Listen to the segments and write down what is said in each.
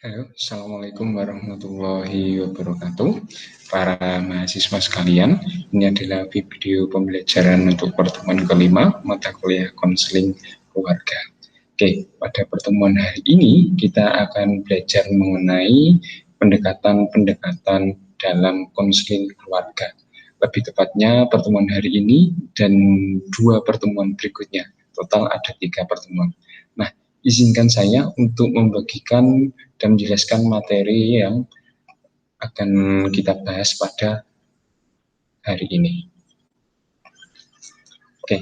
Halo, Assalamualaikum warahmatullahi wabarakatuh. Para mahasiswa sekalian, ini adalah video pembelajaran untuk pertemuan kelima mata kuliah konseling keluarga. Oke, pada pertemuan hari ini kita akan belajar mengenai pendekatan-pendekatan dalam konseling keluarga. Lebih tepatnya pertemuan hari ini dan dua pertemuan berikutnya. Total ada 3 pertemuan. Nah, izinkan saya untuk membagikan dan menjelaskan materi yang akan kita bahas pada hari ini. Oke.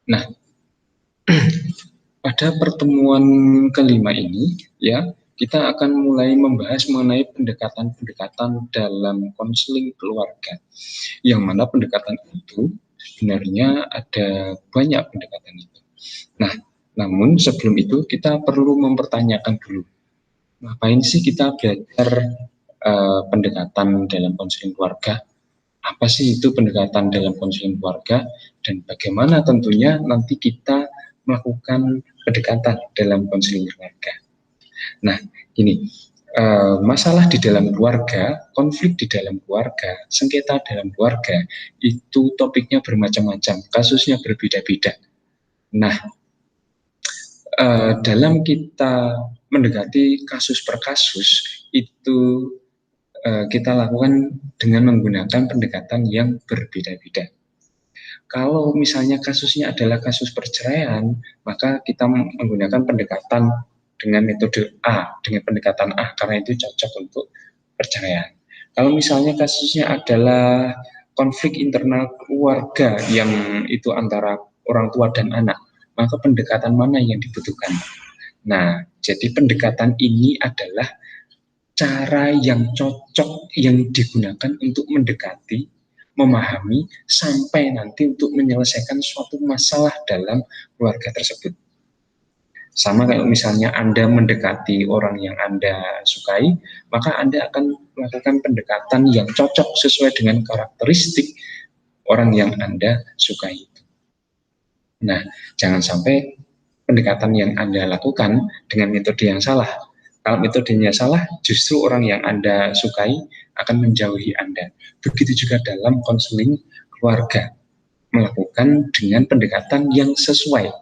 Nah, pada pertemuan kelima ini ya, kita akan mulai membahas mengenai pendekatan-pendekatan dalam konseling keluarga. Yang mana pendekatan itu sebenarnya ada banyak pendekatan itu. Nah, namun sebelum itu kita perlu mempertanyakan dulu, ngapain sih kita belajar pendekatan dalam konseling keluarga? Apa sih itu pendekatan dalam konseling keluarga, dan bagaimana tentunya nanti kita melakukan pendekatan dalam konseling keluarga. Nah, ini masalah di dalam keluarga, konflik di dalam keluarga, sengketa dalam keluarga, itu topiknya bermacam-macam, kasusnya berbeda-beda. Nah, dalam kita mendekati kasus per kasus, itu kita lakukan dengan menggunakan pendekatan yang berbeda-beda. Kalau misalnya kasusnya adalah kasus perceraian, maka kita menggunakan pendekatan dengan metode A, dengan pendekatan A, karena itu cocok untuk perceraian. Kalau misalnya kasusnya adalah konflik internal keluarga yang itu antara orang tua dan anak, maka pendekatan mana yang dibutuhkan? Nah, jadi pendekatan ini adalah cara yang cocok yang digunakan untuk mendekati, memahami, sampai nanti untuk menyelesaikan suatu masalah dalam keluarga tersebut. Sama kayak misalnya Anda mendekati orang yang Anda sukai, maka Anda akan melakukan pendekatan yang cocok sesuai dengan karakteristik orang yang Anda sukai. Nah, jangan sampai pendekatan yang Anda lakukan dengan metode yang salah. Kalau metodenya salah, justru orang yang Anda sukai akan menjauhi Anda. Begitu juga dalam konseling keluarga, melakukan dengan pendekatan yang sesuai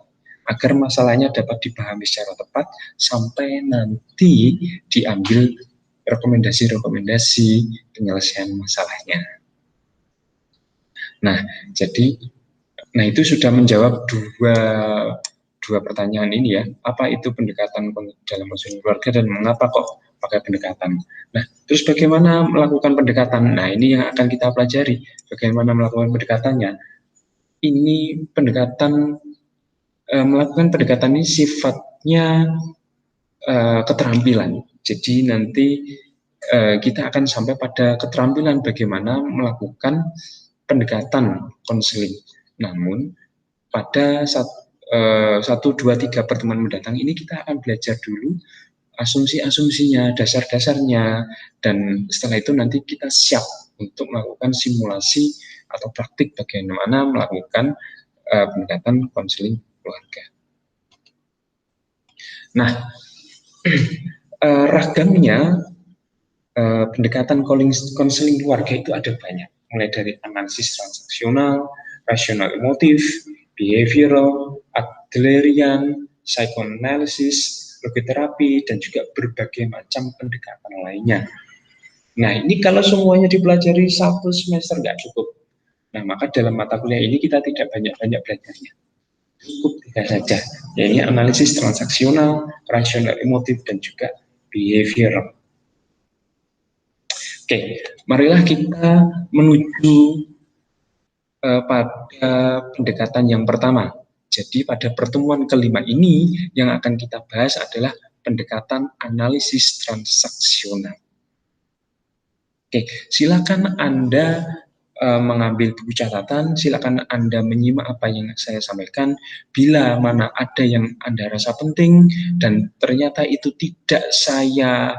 agar masalahnya dapat dipahami secara tepat sampai nanti diambil rekomendasi-rekomendasi penyelesaian masalahnya. Nah, itu sudah menjawab dua pertanyaan ini ya. Apa itu pendekatan dalam konseling keluarga dan mengapa kok pakai pendekatan? Nah, terus bagaimana melakukan pendekatan? Nah, ini yang akan kita pelajari. Bagaimana melakukan pendekatannya? Ini melakukan pendekatan ini sifatnya keterampilan. Jadi nanti kita akan sampai pada keterampilan bagaimana melakukan pendekatan konseling. Namun pada 1, 2, 3 pertemuan mendatang ini kita akan belajar dulu asumsi-asumsinya, dasar-dasarnya, dan setelah itu nanti kita siap untuk melakukan simulasi atau praktik bagaimana melakukan pendekatan konseling keluarga. Nah, ragamnya pendekatan konseling keluarga itu ada banyak, mulai dari analisis transaksional, rasional emotif, behavioral, Adlerian, psychoanalysis, logoterapi, dan juga berbagai macam pendekatan lainnya. Nah, ini kalau semuanya dipelajari 1 semester nggak cukup. Nah, maka dalam mata kuliah ini kita tidak banyak-banyak belajarnya. Cukup 3 saja, yaitu analisis transaksional, rasional emotif, dan juga behavioral. Oke, marilah kita menuju pada pendekatan yang pertama. Jadi pada pertemuan kelima ini yang akan kita bahas adalah pendekatan analisis transaksional. Oke, silakan Anda mengambil buku catatan, silakan Anda menyimak apa yang saya sampaikan. Bila mana ada yang Anda rasa penting dan ternyata itu tidak saya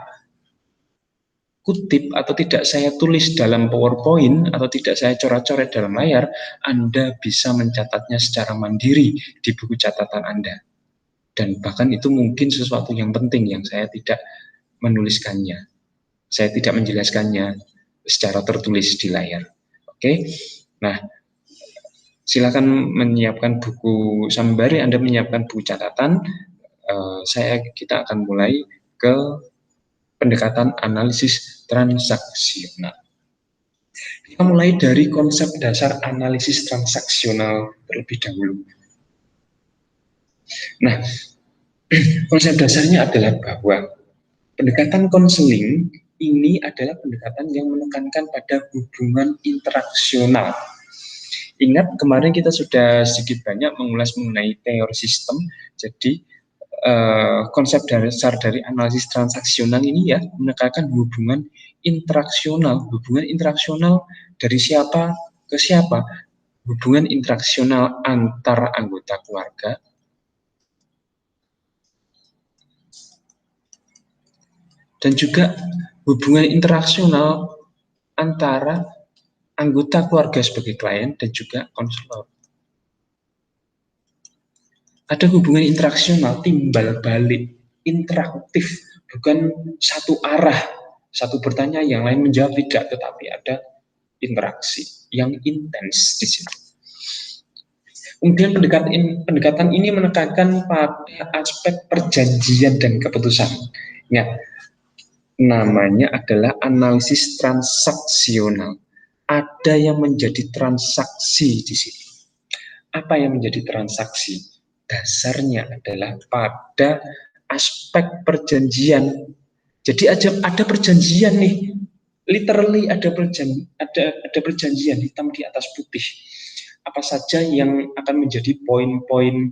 kutip atau tidak saya tulis dalam PowerPoint atau tidak saya coret-coret dalam layar, Anda bisa mencatatnya secara mandiri di buku catatan Anda. Dan bahkan itu mungkin sesuatu yang penting yang saya tidak menuliskannya. Saya tidak menjelaskannya secara tertulis di layar. Oke. Nah, silakan menyiapkan buku sambari, Anda menyiapkan buku catatan. Kita akan mulai ke pendekatan analisis transaksional. Kita mulai dari konsep dasar analisis transaksional terlebih dahulu. Nah, konsep dasarnya adalah bahwa pendekatan konseling ini adalah pendekatan yang menekankan pada hubungan interaksional. Ingat kemarin kita sudah sedikit banyak mengulas mengenai teori sistem, jadi konsep dasar dari analisis transaksional ini ya menekankan hubungan interaksional. Hubungan interaksional dari siapa ke siapa? Hubungan interaksional antar anggota keluarga, dan juga hubungan interaksional antara anggota keluarga sebagai klien dan juga konselor. Ada hubungan interaksional timbal balik, interaktif, bukan satu arah, satu bertanya yang lain menjawab, tidak, tetapi ada interaksi yang intens di situ. Kemudian pendekatan ini menekankan pada aspek perjanjian dan keputusan. Ingat, namanya adalah analisis transaksional. Ada yang menjadi transaksi di sini. Apa yang menjadi transaksi? Dasarnya adalah pada aspek perjanjian. Jadi ada perjanjian nih, literally ada perjanjian hitam di atas putih. Apa saja yang akan menjadi poin-poin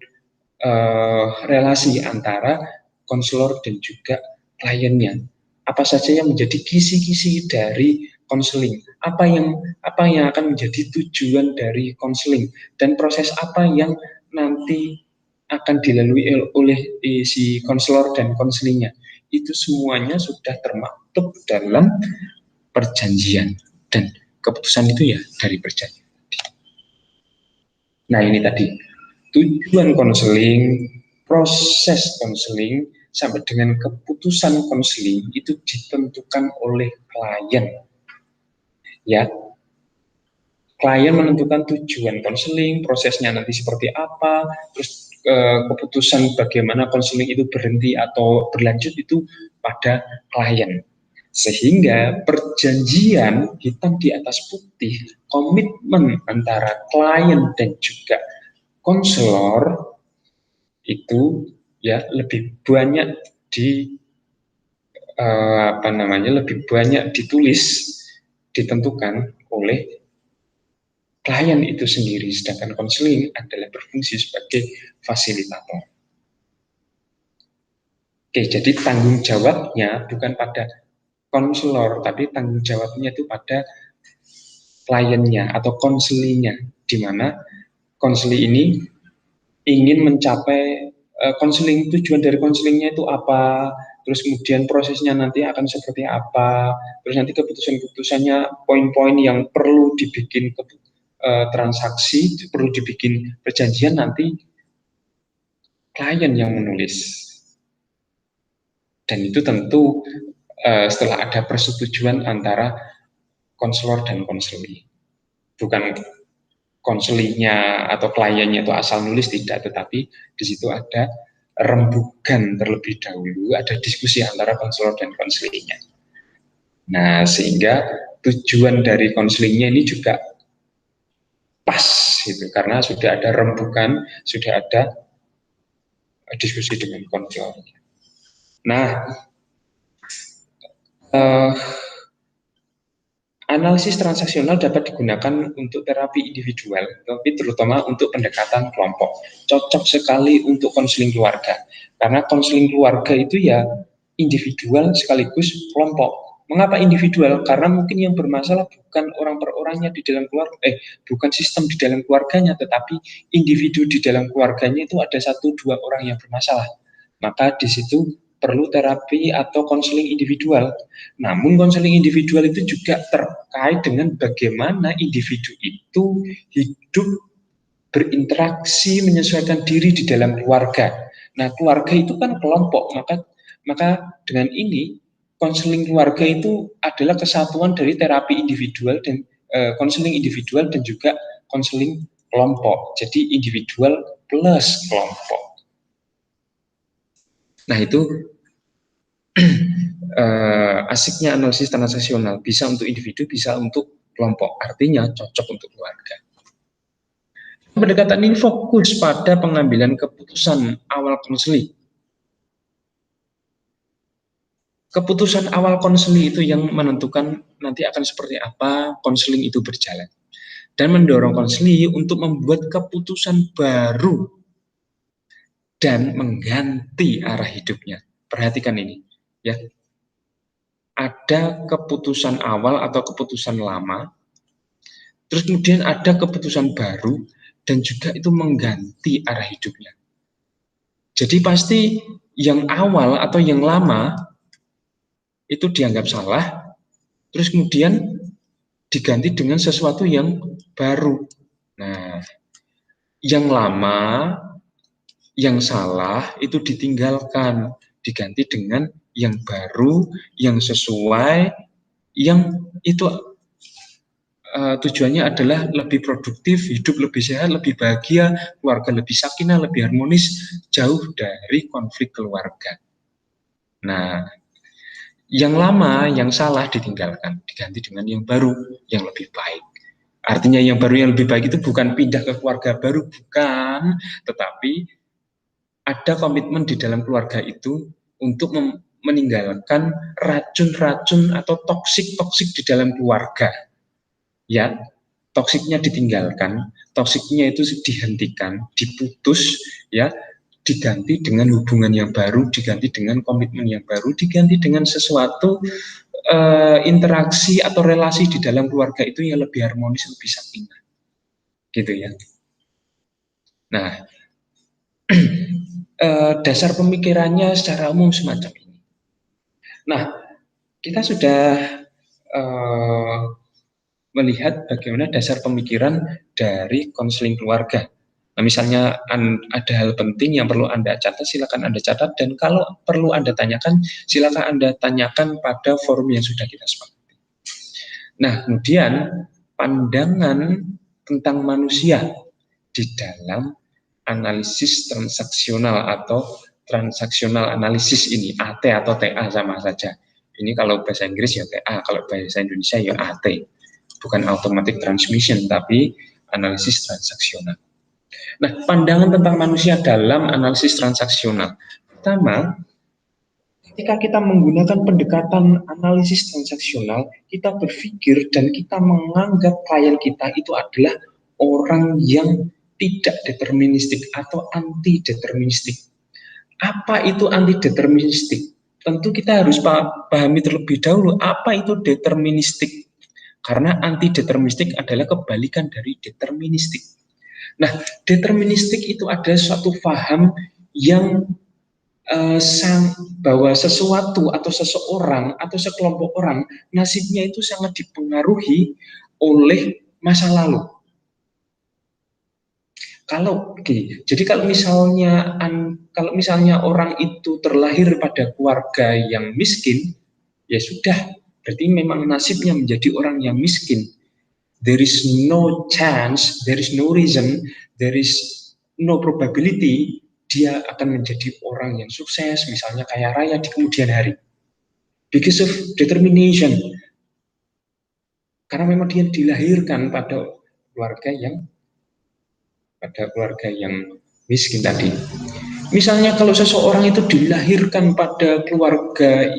relasi antara konselor dan juga kliennya? Apa saja yang menjadi kisi-kisi dari konseling? Apa yang akan menjadi tujuan dari konseling? Dan proses apa yang nanti akan dilalui oleh si konselor dan konselingnya? Itu semuanya sudah termaktub dalam perjanjian, dan keputusan itu ya dari perjanjian. Nah, ini tadi tujuan konseling, proses konseling, sampai dengan keputusan konseling itu ditentukan oleh klien. Ya, klien menentukan tujuan konseling, prosesnya nanti seperti apa, terus keputusan bagaimana konseling itu berhenti atau berlanjut itu pada klien. Sehingga perjanjian hitam di atas putih, komitmen antara klien dan juga konselor itu ya lebih banyak lebih banyak ditulis, ditentukan oleh klien itu sendiri, sedangkan konseling adalah berfungsi sebagai fasilitator. Oke, jadi tanggung jawabnya bukan pada konselor, tapi tanggung jawabnya itu pada kliennya atau konselingnya, di mana konseli ini ingin mencapai konseling, tujuan dari konselingnya itu apa, terus kemudian prosesnya nanti akan seperti apa, terus nanti keputusan-keputusannya, poin-poin yang perlu dibikin transaksi, perlu dibikin perjanjian, nanti klien yang menulis. Dan itu tentu setelah ada persetujuan antara konselor dan konseli. Bukan konselinya atau kliennya itu asal nulis, tidak, tetapi di situ ada rembukan terlebih dahulu, ada diskusi antara konselor dan konselinya. Nah, sehingga tujuan dari konselingnya ini juga pas gitu, karena sudah ada rembukan, sudah ada diskusi dengan konselornya. Nah, analisis transaksional dapat digunakan untuk terapi individual, tapi terutama untuk pendekatan kelompok. Cocok sekali untuk konseling keluarga, karena konseling keluarga itu ya individual sekaligus kelompok. Mengapa individual? Karena mungkin yang bermasalah bukan orang per orangnya di dalam keluarga, bukan sistem di dalam keluarganya, tetapi individu di dalam keluarganya itu ada 1-2 orang yang bermasalah. Maka di situ perlu terapi atau konseling individual. Namun konseling individual itu juga terkait dengan bagaimana individu itu hidup berinteraksi menyesuaikan diri di dalam keluarga. Nah, keluarga itu kan kelompok, maka dengan ini konseling keluarga itu adalah kesatuan dari terapi individual dan konseling individual dan juga konseling kelompok. Jadi individual plus kelompok. Nah, itu asiknya analisis transaksional, bisa untuk individu, bisa untuk kelompok. Artinya cocok untuk keluarga. Pendekatan ini fokus pada pengambilan keputusan awal konseling. Keputusan awal konseling itu yang menentukan nanti akan seperti apa konseling itu berjalan. Dan mendorong konseling untuk membuat keputusan baru dan mengganti arah hidupnya. Perhatikan ini, ya. Ada keputusan awal atau keputusan lama, terus kemudian ada keputusan baru dan juga itu mengganti arah hidupnya. Jadi pasti yang awal atau yang lama itu dianggap salah, terus kemudian diganti dengan sesuatu yang baru. Nah, yang lama, yang salah itu ditinggalkan, diganti dengan yang baru, yang sesuai, yang itu tujuannya adalah lebih produktif, hidup lebih sehat, lebih bahagia, keluarga lebih sakinah, lebih harmonis, jauh dari konflik keluarga. Nah, yang lama, yang salah ditinggalkan, diganti dengan yang baru, yang lebih baik. Artinya yang baru, yang lebih baik itu bukan pindah ke keluarga baru, bukan, tetapi ada komitmen di dalam keluarga itu untuk meninggalkan racun-racun atau toksik-toksik di dalam keluarga. Ya, toksiknya ditinggalkan, toksiknya itu dihentikan, diputus, ya, diganti dengan hubungan yang baru, diganti dengan komitmen yang baru, diganti dengan sesuatu interaksi atau relasi di dalam keluarga itu yang lebih harmonis, lebih sakinah, gitu ya. Nah, dasar pemikirannya secara umum semacam ini. Nah, kita sudah melihat bagaimana dasar pemikiran dari konseling keluarga. Nah, misalnya ada hal penting yang perlu Anda catat, silakan Anda catat, dan kalau perlu Anda tanyakan, silakan Anda tanyakan pada forum yang sudah kita sepakati. Nah, kemudian pandangan tentang manusia di dalam analisis transaksional atau transaksional analisis ini, AT atau TA sama saja. Ini kalau bahasa Inggris ya TA, kalau bahasa Indonesia ya AT. Bukan automatic transmission, tapi analisis transaksional. Nah, pandangan tentang manusia dalam analisis transaksional. Pertama, ketika kita menggunakan pendekatan analisis transaksional, kita berpikir dan kita menganggap klien kita itu adalah orang yang tidak deterministik atau anti deterministik. Apa itu anti deterministik? Tentu kita harus pahami terlebih dahulu apa itu deterministik. Karena anti deterministik adalah kebalikan dari deterministik. Nah, deterministik itu adalah suatu paham yang bahwa sesuatu atau seseorang atau sekelompok orang nasibnya itu sangat dipengaruhi oleh masa lalu. Jadi kalau misalnya orang itu terlahir pada keluarga yang miskin, ya sudah, berarti memang nasibnya menjadi orang yang miskin. There is no chance, there is no reason, there is no probability dia akan menjadi orang yang sukses, misalnya kaya raya di kemudian hari. Because of determination. Karena memang dia dilahirkan pada keluarga yang miskin tadi. Misalnya kalau seseorang itu dilahirkan pada keluarga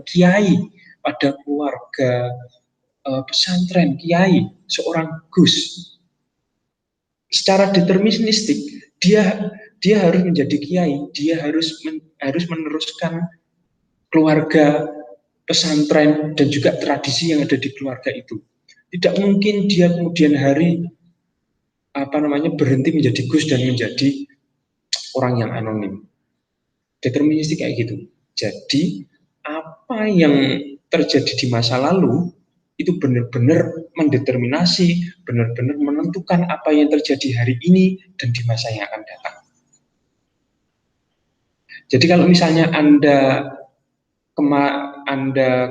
kiai, pada keluarga pesantren kiai, seorang gus, secara deterministik dia harus menjadi kiai, dia harus meneruskan keluarga pesantren dan juga tradisi yang ada di keluarga itu. Tidak mungkin dia kemudian hari berhenti menjadi gus dan menjadi orang yang anonim. Deterministik kayak gitu. Jadi apa yang terjadi di masa lalu itu benar-benar mendeterminasi, benar-benar menentukan apa yang terjadi hari ini dan di masa yang akan datang. Jadi kalau misalnya Anda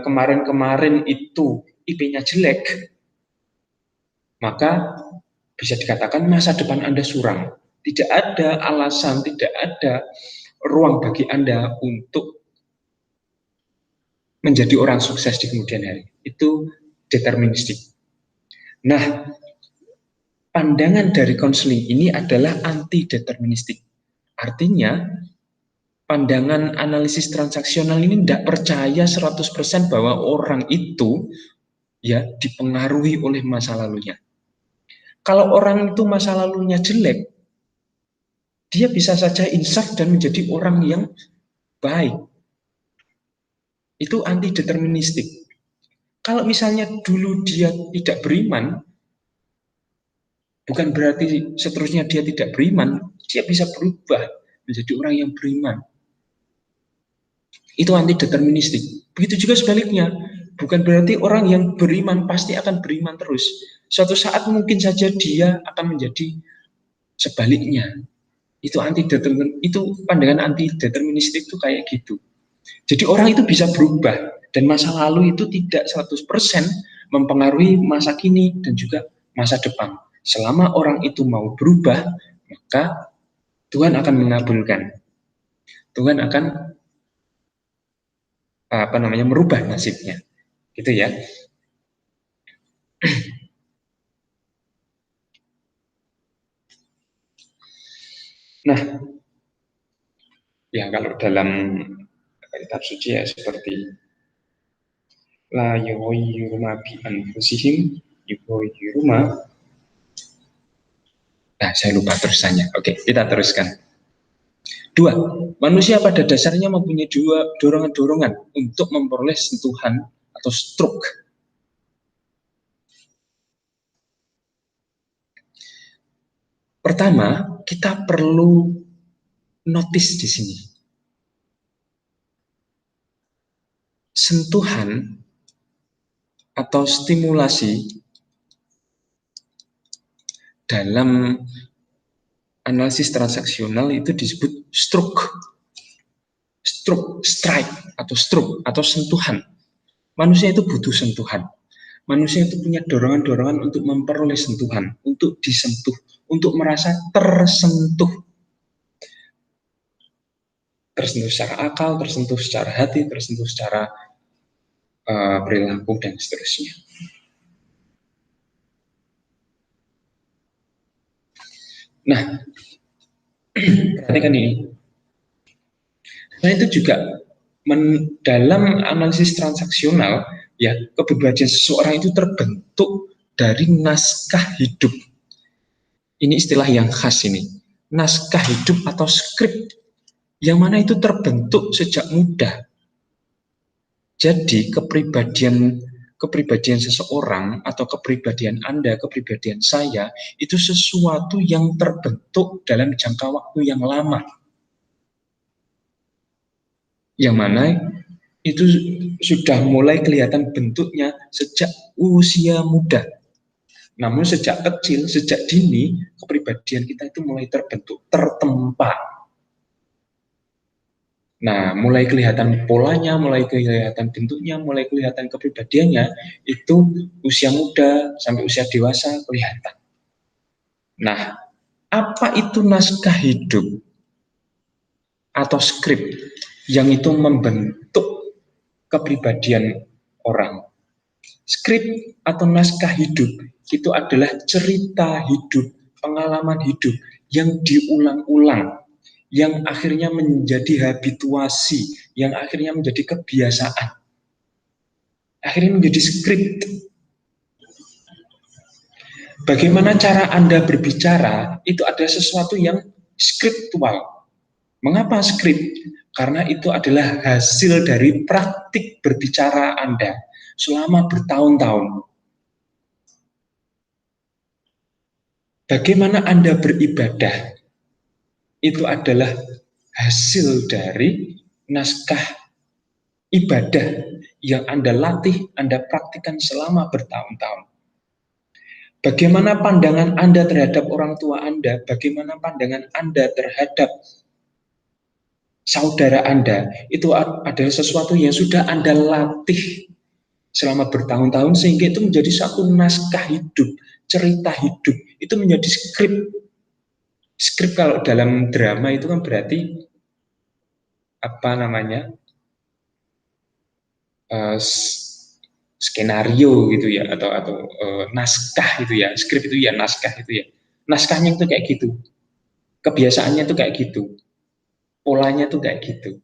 kemarin-kemarin itu IP-nya jelek, maka bisa dikatakan masa depan Anda suram. Tidak ada alasan, tidak ada ruang bagi Anda untuk menjadi orang sukses di kemudian hari. Itu deterministik. Nah, pandangan dari konseling ini adalah anti-deterministik. Artinya, pandangan analisis transaksional ini tidak percaya 100% bahwa orang itu ya dipengaruhi oleh masa lalunya. Kalau orang itu masa lalunya jelek, dia bisa saja insaf dan menjadi orang yang baik. Itu anti-deterministik. Kalau misalnya dulu dia tidak beriman, bukan berarti seterusnya dia tidak beriman, dia bisa berubah menjadi orang yang beriman. Itu anti-deterministik. Begitu juga sebaliknya. Bukan berarti orang yang beriman pasti akan beriman terus. Suatu saat mungkin saja dia akan menjadi sebaliknya. Itu pandangan anti-deterministik itu kayak gitu. Jadi orang itu bisa berubah dan masa lalu itu tidak 100% mempengaruhi masa kini dan juga masa depan. Selama orang itu mau berubah, maka Tuhan akan mengabulkan. Tuhan akan merubah nasibnya. Gitu ya. Nah, ya kalau dalam kitab suci ya seperti la yughayyiru ma bi anfusihim yughayyiru ma. Nah, saya lupa terusannya. Oke, kita teruskan. 2. Manusia pada dasarnya mempunyai dua dorongan-dorongan untuk memperoleh sentuhan atau stroke. Pertama, kita perlu notice di sini. Sentuhan atau stimulasi dalam analisis transaksional itu disebut stroke, strike atau sentuhan. Manusia itu butuh sentuhan. Manusia itu punya dorongan-dorongan untuk memperoleh sentuhan, untuk disentuh, untuk merasa tersentuh. Tersentuh secara akal, tersentuh secara hati, tersentuh secara perilaku, dan seterusnya. Nah, perhatikan ini. Nah, itu juga dalam analisis transaksional, ya kepribadian seseorang itu terbentuk dari naskah hidup. Ini istilah yang khas ini. Naskah hidup atau skrip yang mana itu terbentuk sejak muda. Jadi kepribadian seseorang atau kepribadian Anda, kepribadian saya itu sesuatu yang terbentuk dalam jangka waktu yang lama. Yang mana itu sudah mulai kelihatan bentuknya sejak usia muda. Namun sejak kecil, sejak dini, kepribadian kita itu mulai terbentuk, tertempa. Nah, mulai kelihatan polanya, mulai kelihatan bentuknya, mulai kelihatan kepribadiannya, itu usia muda sampai usia dewasa kelihatan. Nah, apa itu naskah hidup atau skrip yang itu membentuk kepribadian orang? Skrip atau naskah hidup itu adalah cerita hidup, pengalaman hidup yang diulang-ulang, yang akhirnya menjadi habituasi, yang akhirnya menjadi kebiasaan, akhirnya menjadi skrip. Bagaimana cara Anda berbicara itu ada sesuatu yang skriptual. Mengapa skrip? Karena itu adalah hasil dari praktik berbicara Anda selama bertahun-tahun. Bagaimana Anda beribadah? Itu adalah hasil dari naskah ibadah yang Anda latih, Anda praktikkan selama bertahun-tahun. Bagaimana pandangan Anda terhadap orang tua Anda, bagaimana pandangan Anda terhadap saudara Anda, itu adalah sesuatu yang sudah Anda latih selama bertahun-tahun, sehingga itu menjadi satu naskah hidup, cerita hidup, itu menjadi skrip. Skrip kalau dalam drama itu kan berarti apa namanya, skenario gitu ya, atau naskah itu ya, skrip itu ya, naskah itu ya, naskahnya itu kayak gitu, kebiasaannya itu kayak gitu, polanya itu kayak gitu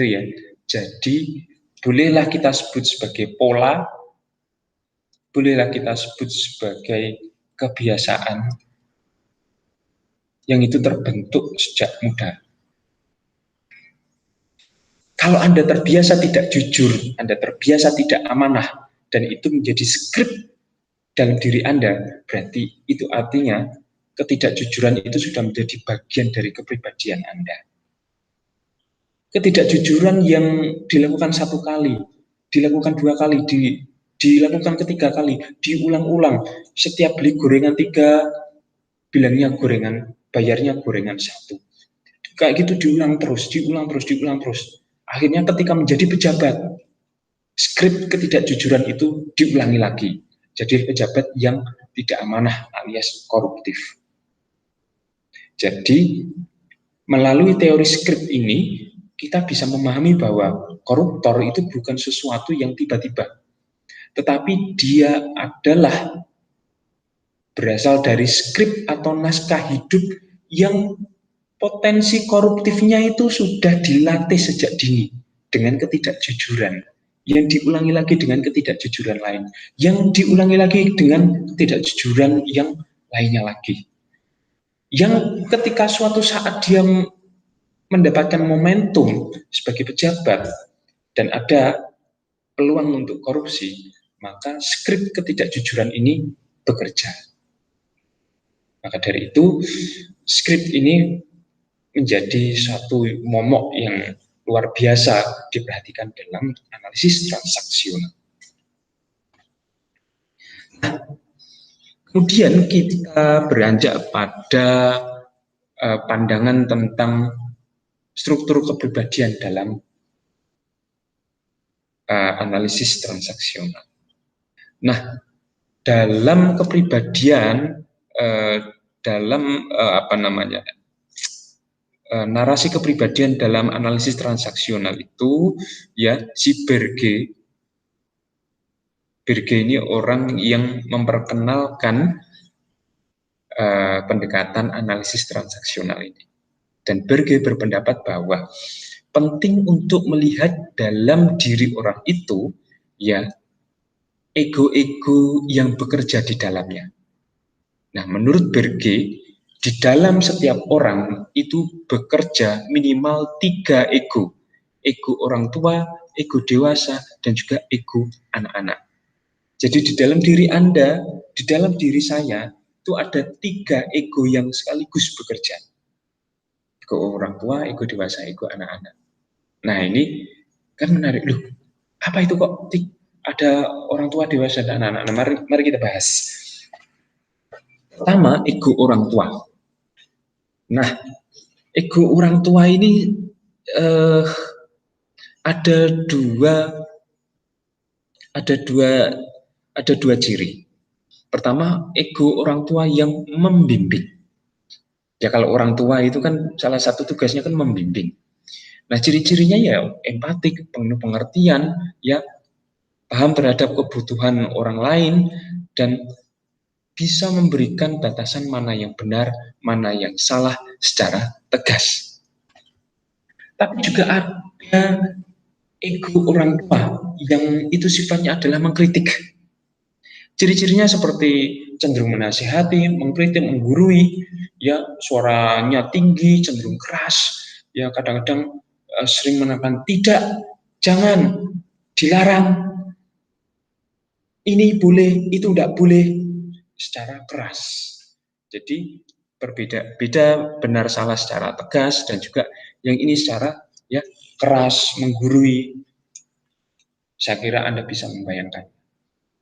ya. Jadi bolehlah kita sebut sebagai pola, bolehlah kita sebut sebagai kebiasaan yang itu terbentuk sejak muda. Kalau Anda terbiasa tidak jujur, Anda terbiasa tidak amanah, dan itu menjadi skrip dalam diri Anda, berarti itu artinya ketidakjujuran itu sudah menjadi bagian dari kepribadian Anda. Ketidakjujuran yang dilakukan satu kali, dilakukan dua kali, dilakukan ketiga kali, diulang-ulang. Setiap beli gorengan 3, bilangnya gorengan, bayarnya gorengan 1. Kayak gitu diulang terus, diulang terus, diulang terus. Akhirnya ketika menjadi pejabat, skrip ketidakjujuran itu diulangi lagi. Jadi pejabat yang tidak amanah alias koruptif. Jadi melalui teori skrip ini kita bisa memahami bahwa koruptor itu bukan sesuatu yang tiba-tiba, tetapi dia adalah berasal dari skrip atau naskah hidup yang potensi koruptifnya itu sudah dilatih sejak dini dengan ketidakjujuran, yang diulangi lagi dengan ketidakjujuran lain, yang diulangi lagi dengan ketidakjujuran yang lainnya lagi. Yang ketika suatu saat dia mendapatkan momentum sebagai pejabat dan ada peluang untuk korupsi, maka skrip ketidakjujuran ini bekerja. Maka dari itu, skrip ini menjadi satu momok yang luar biasa diperhatikan dalam analisis transaksional. Kemudian kita beranjak pada pandangan tentang struktur kepribadian dalam analisis transaksional. Nah, dalam kepribadian, dalam narasi kepribadian dalam analisis transaksional itu, ya, si Berge ini orang yang memperkenalkan pendekatan analisis transaksional ini. Dan Berge berpendapat bahwa penting untuk melihat dalam diri orang itu, ya, ego-ego yang bekerja di dalamnya. Nah, menurut Berge, di dalam setiap orang itu bekerja minimal 3 ego. Ego orang tua, ego dewasa, dan juga ego anak-anak. Jadi di dalam diri Anda, di dalam diri saya, itu ada 3 ego yang sekaligus bekerja. Ego orang tua, ego dewasa, ego anak-anak. Nah, ini kan menarik. Loh, apa itu kok ada orang tua, dewasa, dan anak-anak? Nah, mari kita bahas. Pertama, ego orang tua. Nah, ego orang tua ini ada dua ciri. Pertama, ego orang tua yang membimbing. Ya, kalau orang tua itu kan salah satu tugasnya kan membimbing. Nah, ciri-cirinya ya empatik, penuh pengertian, ya, paham terhadap kebutuhan orang lain, dan bisa memberikan batasan mana yang benar, mana yang salah secara tegas. Tapi juga ada ego orang tua yang itu sifatnya adalah mengkritik. Ciri-cirinya seperti cenderung menasihati, mengkritik, menggurui, ya, suaranya tinggi, cenderung keras, ya, kadang-kadang sering menekan tidak, jangan, dilarang, ini boleh, itu tidak boleh, secara keras. Jadi berbeda-beda benar salah secara tegas, dan juga yang ini secara ya keras, menggurui. Saya kira Anda bisa membayangkan.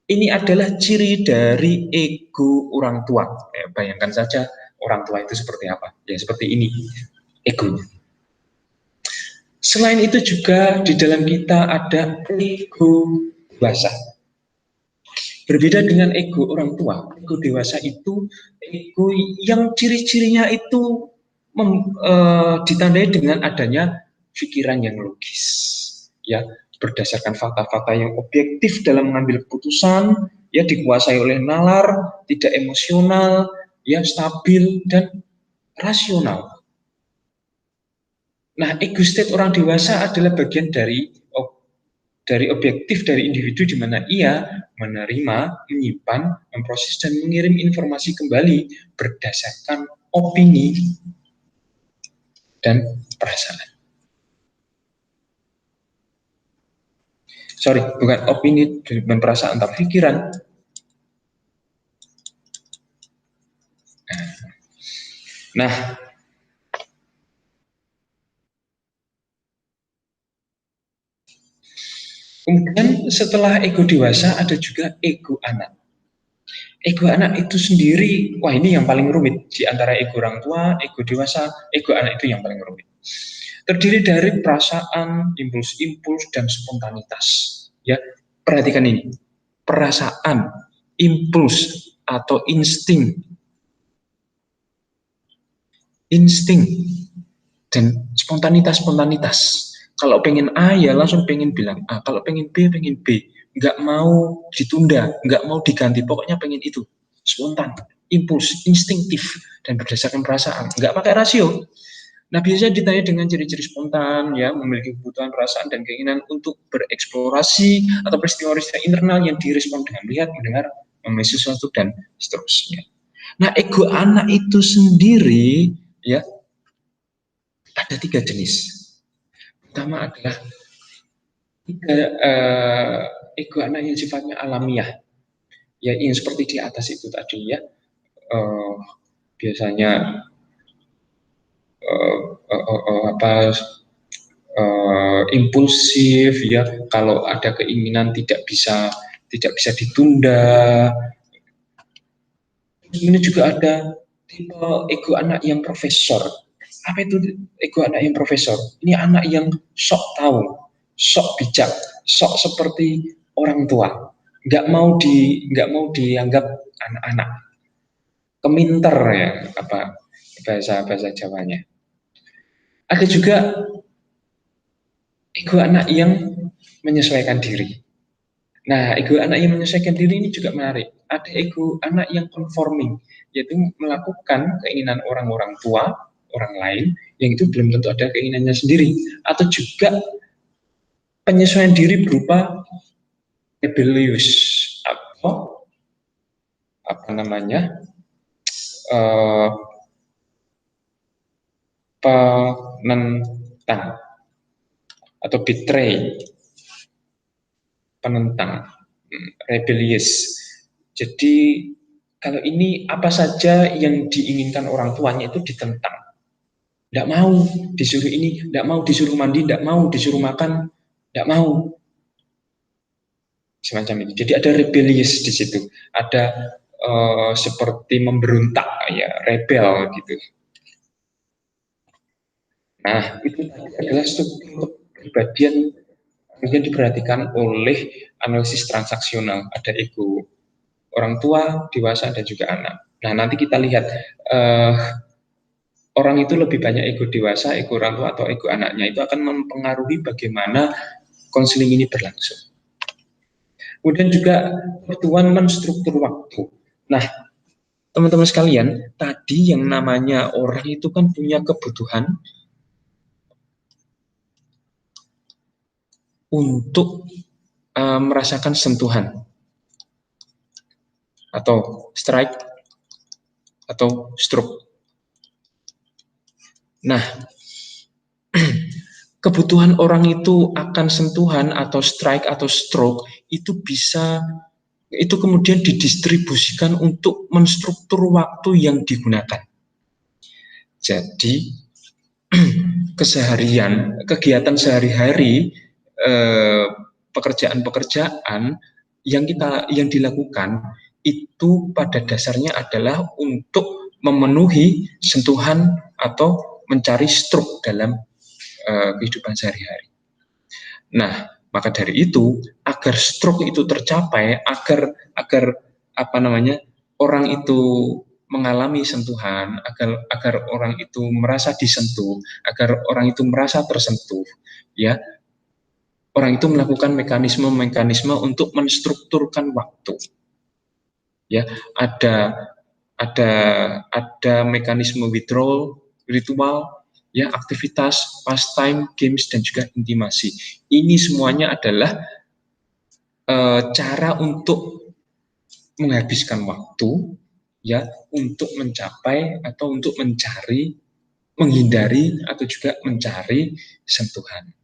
Ini adalah ciri dari ego orang tua. Bayangkan saja orang tua itu seperti apa. Ya seperti ini egonya. Selain itu juga di dalam kita ada ego dewasa. Berbeda dengan ego orang tua, ego dewasa itu ego yang ciri-cirinya itu ditandai dengan adanya pikiran yang logis, ya, berdasarkan fakta-fakta yang objektif dalam mengambil keputusan, ya, dikuasai oleh nalar, tidak emosional, ya, stabil dan rasional. Nah, ego state orang dewasa adalah bagian dari objektif dari individu di mana ia menerima, menyimpan, memproses dan mengirim informasi kembali berdasarkan opini dan perasaan. Sorry, bukan opini dan perasaan, tapi pikiran. Nah, kemudian setelah ego dewasa ada juga ego anak. Ego anak itu sendiri, wah ini yang paling rumit di antara ego orang tua, ego dewasa, ego anak itu yang paling rumit. Terdiri dari perasaan, impuls-impuls dan spontanitas. Ya, perhatikan ini. Perasaan, impuls atau insting dan spontanitas. Kalau pengen A ya langsung pengen bilang A, kalau pengen B, nggak mau ditunda, nggak mau diganti, pokoknya pengen itu, spontan, impuls, instinktif, dan berdasarkan perasaan, nggak pakai rasio. Nah, biasanya ditanya dengan ciri-ciri spontan, ya, memiliki kebutuhan, perasaan, dan keinginan untuk bereksplorasi atau peristiwa-peristiwa internal yang direspon dengan melihat, mendengar, memilih sesuatu, dan seterusnya. Nah, ego anak itu sendiri, ya, ada 3 jenis. Pertama adalah ego anak yang sifatnya alamiah, ya, yang seperti di atas itu tadi, ya, biasanya impulsif, ya, kalau ada keinginan tidak bisa ditunda. Ini juga ada tipe ego anak yang profesor. Apa itu ego anak yang profesor? Ini anak yang sok tahu, sok bijak, sok seperti orang tua. Nggak mau dianggap anak-anak. Keminter, ya, apa bahasa Jawanya. Ada juga ego anak yang menyesuaikan diri. Nah, ego anak yang menyesuaikan diri ini juga menarik. Ada ego anak yang conforming, yaitu melakukan keinginan orang-orang tua, orang lain, yang itu belum tentu ada keinginannya sendiri. Atau juga penyesuaian diri berupa rebellious, atau apa namanya, penentang, atau betray, penentang, rebellious. Jadi kalau ini apa saja yang diinginkan orang tuanya itu ditentang. Tidak mau disuruh ini, tidak mau disuruh mandi, tidak mau disuruh makan, tidak mau. Semacam ini. Jadi ada rebellious di situ. Ada seperti memberontak, ya, rebel gitu. Nah, itu tadi adalah struktur kepribadian yang diperhatikan oleh analisis transaksional. Ada ego orang tua, dewasa, dan juga anak. Nah, nanti kita lihat orang itu lebih banyak ego dewasa, ego orang tua, atau ego anaknya. Itu akan mempengaruhi bagaimana konseling ini berlangsung. Kemudian juga kebutuhan menstruktur waktu. Nah, teman-teman sekalian, tadi yang namanya orang itu kan punya kebutuhan untuk merasakan sentuhan atau strike atau stroke. Nah, kebutuhan orang itu akan sentuhan atau strike atau stroke itu kemudian didistribusikan untuk menstruktur waktu yang digunakan. Jadi kegiatan sehari-hari, pekerjaan-pekerjaan yang dilakukan itu pada dasarnya adalah untuk memenuhi sentuhan atau mencari struk dalam kehidupan sehari-hari. Nah, maka dari itu, agar struk itu tercapai, agar apa namanya, orang itu mengalami sentuhan, agar orang itu merasa disentuh, agar orang itu merasa tersentuh, ya, orang itu melakukan mekanisme-mekanisme untuk menstrukturkan waktu. Ya, ada ada ada mekanisme withdrawal, ritual, ya, aktivitas, pastime, games, dan juga intimasi. Ini semuanya adalah cara untuk menghabiskan waktu, ya, untuk mencapai atau untuk mencari, menghindari atau juga mencari sentuhan.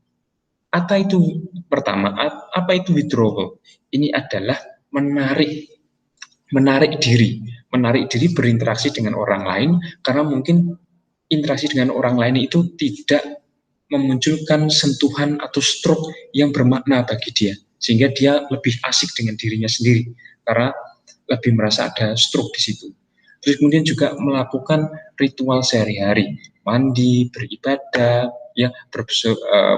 Apa itu pertama? Apa itu withdrawal? Ini adalah menarik diri berinteraksi dengan orang lain, karena mungkin interaksi dengan orang lain itu tidak memunculkan sentuhan atau stroke yang bermakna bagi dia, sehingga dia lebih asik dengan dirinya sendiri karena lebih merasa ada stroke di situ. Terus kemudian juga melakukan ritual sehari-hari, mandi, beribadah, ya,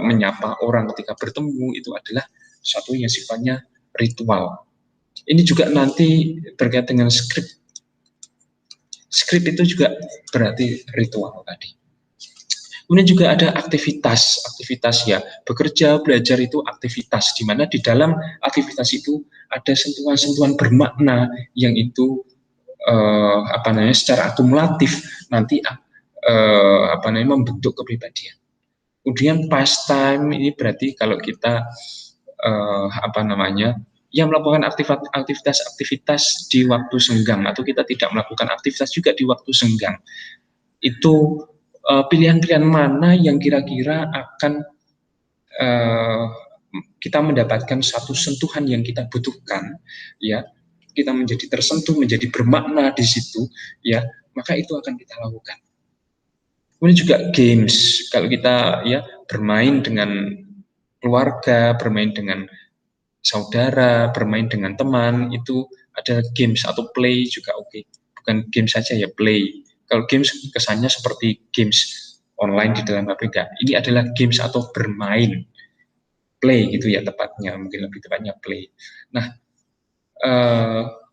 menyapa orang ketika bertemu, itu adalah satu yang sifatnya ritual. Ini juga nanti terkait dengan skrip. Skrip itu juga berarti ritual tadi. Kemudian juga ada aktivitas ya, bekerja, belajar itu aktivitas, di mana di dalam aktivitas itu ada sentuhan-sentuhan bermakna yang itu secara akumulatif nanti membentuk kepribadian. Kemudian pastime ini berarti kalau kita yang melakukan aktivitas di waktu senggang, atau kita tidak melakukan aktivitas juga di waktu senggang, itu pilihan-pilihan mana yang kira-kira akan kita mendapatkan satu sentuhan yang kita butuhkan, ya, kita menjadi tersentuh, menjadi bermakna di situ, ya, maka itu akan kita lakukan. Kemudian juga games, kalau kita, ya, bermain dengan keluarga, bermain dengan saudara, bermain dengan teman, itu ada games atau play juga oke. Bukan games saja ya, play. Kalau games kesannya seperti games online di dalam HP, enggak. Ini adalah games atau bermain. Play gitu ya tepatnya, mungkin lebih tepatnya play. Nah,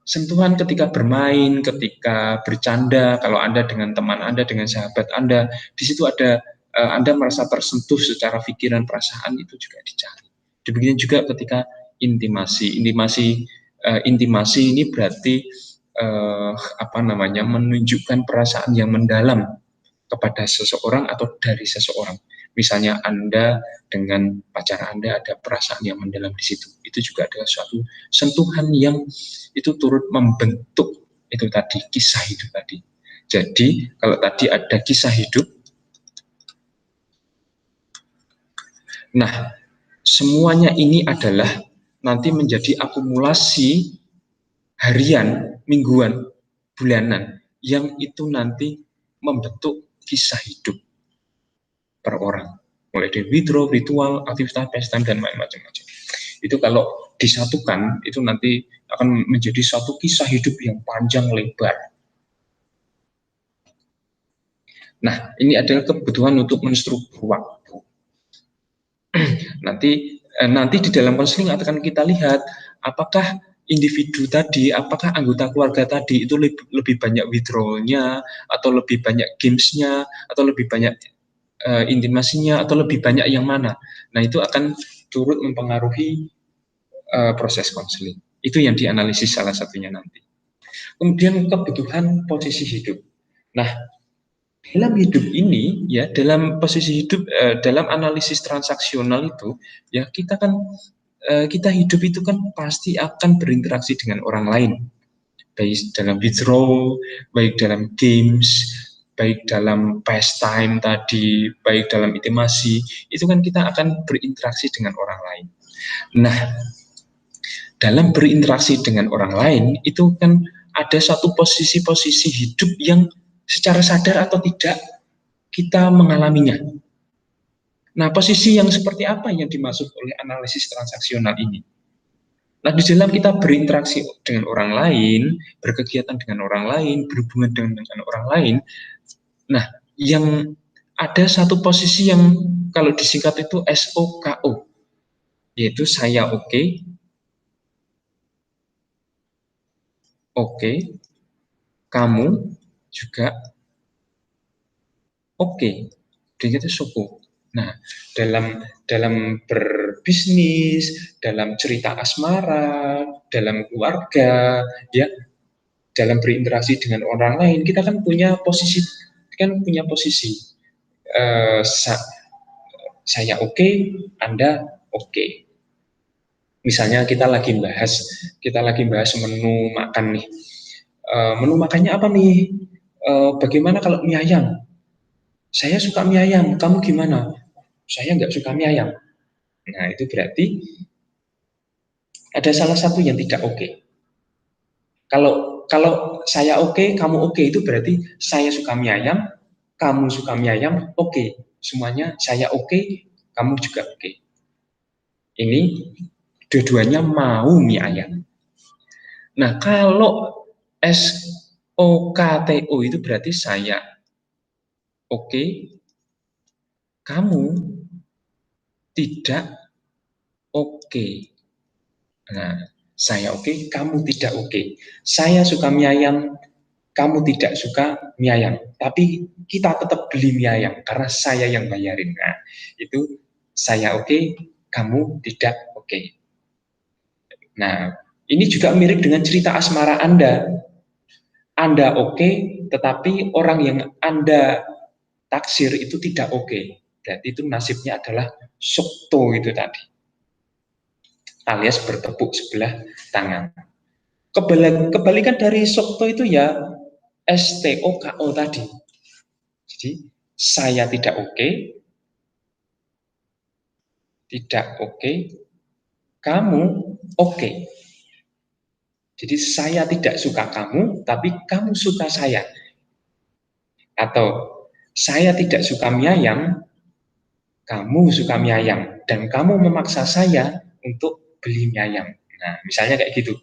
sentuhan ketika bermain, ketika bercanda, kalau Anda dengan teman Anda, dengan sahabat Anda, di situ ada Anda merasa tersentuh secara pikiran, perasaan, itu juga dicari. Demikian juga ketika intimasi. Intimasi ini berarti menunjukkan perasaan yang mendalam kepada seseorang atau dari seseorang. Misalnya Anda dengan pacar Anda ada perasaan yang mendalam di situ. Itu juga adalah suatu sentuhan yang itu turut membentuk itu tadi, kisah hidup tadi. Jadi kalau tadi ada kisah hidup, nah semuanya ini adalah nanti menjadi akumulasi harian, mingguan, bulanan, yang itu nanti membentuk kisah hidup per orang, mulai dari withdrawal, ritual, aktivitas, pastime, dan macam-macam. Itu kalau disatukan, itu nanti akan menjadi satu kisah hidup yang panjang lebar. Nah, ini adalah kebutuhan untuk menstruktur waktu. Nanti di dalam konseling akan kita lihat apakah individu tadi, apakah anggota keluarga tadi itu lebih banyak withdrawalnya, atau lebih banyak gamesnya, atau lebih banyak intimasinya, atau lebih banyak yang mana. Nah, itu akan turut mempengaruhi proses konseling. Itu yang dianalisis salah satunya nanti. Kemudian kebutuhan posisi hidup. Nah, dalam hidup ini, ya, dalam posisi hidup, dalam analisis transaksional itu, ya, kita hidup itu kan pasti akan berinteraksi dengan orang lain, baik dalam withdrawal, baik dalam games, baik dalam pastime tadi, baik dalam intimasi, itu kan kita akan berinteraksi dengan orang lain. Nah, dalam berinteraksi dengan orang lain itu kan ada satu posisi-posisi hidup yang secara sadar atau tidak kita mengalaminya. Nah, posisi yang seperti apa yang dimaksud oleh analisis transaksional ini? Nah, di dalam kita berinteraksi dengan orang lain, berkegiatan dengan orang lain, berhubungan dengan orang lain, nah, yang ada satu posisi yang kalau disingkat itu SOKO, yaitu saya oke, kamu juga oke, dan itu SOKO. Nah, dalam berbisnis, dalam cerita asmara, dalam keluarga, ya, dalam berinteraksi dengan orang lain, kita kan punya posisi, eh, sa- saya oke, Anda oke. Misalnya kita lagi bahas menu makan nih. Menu makannya apa nih? Bagaimana kalau mie ayam? Saya suka mie ayam, kamu gimana? Saya nggak suka mie ayam. Nah, itu berarti ada salah satu yang tidak oke. Kalau kalau saya oke, kamu oke, itu berarti saya suka mie ayam, kamu suka mie ayam, oke. Semuanya saya oke, kamu juga oke. Ini dua-duanya mau mie ayam. Nah, kalau SOKTO itu berarti saya oke, kamu tidak oke. Nah, saya oke, kamu tidak oke. Saya suka mie ayam, kamu tidak suka mie ayam. Tapi kita tetap beli mie ayam karena saya yang bayarin. Nah, itu saya oke, kamu tidak oke. Nah, ini juga mirip dengan cerita asmara Anda. Anda oke, tetapi orang yang Anda taksir itu tidak oke. Berarti itu nasibnya adalah sukto itu tadi, alias bertepuk sebelah tangan. Kebalikan dari sukto itu ya STOKO tadi. Jadi saya tidak oke, kamu oke. Jadi saya tidak suka kamu, tapi kamu suka saya. Atau saya tidak suka mie ayam, kamu suka mie ayam. Dan kamu memaksa saya untuk beli mie ayam. Nah, misalnya kayak gitu.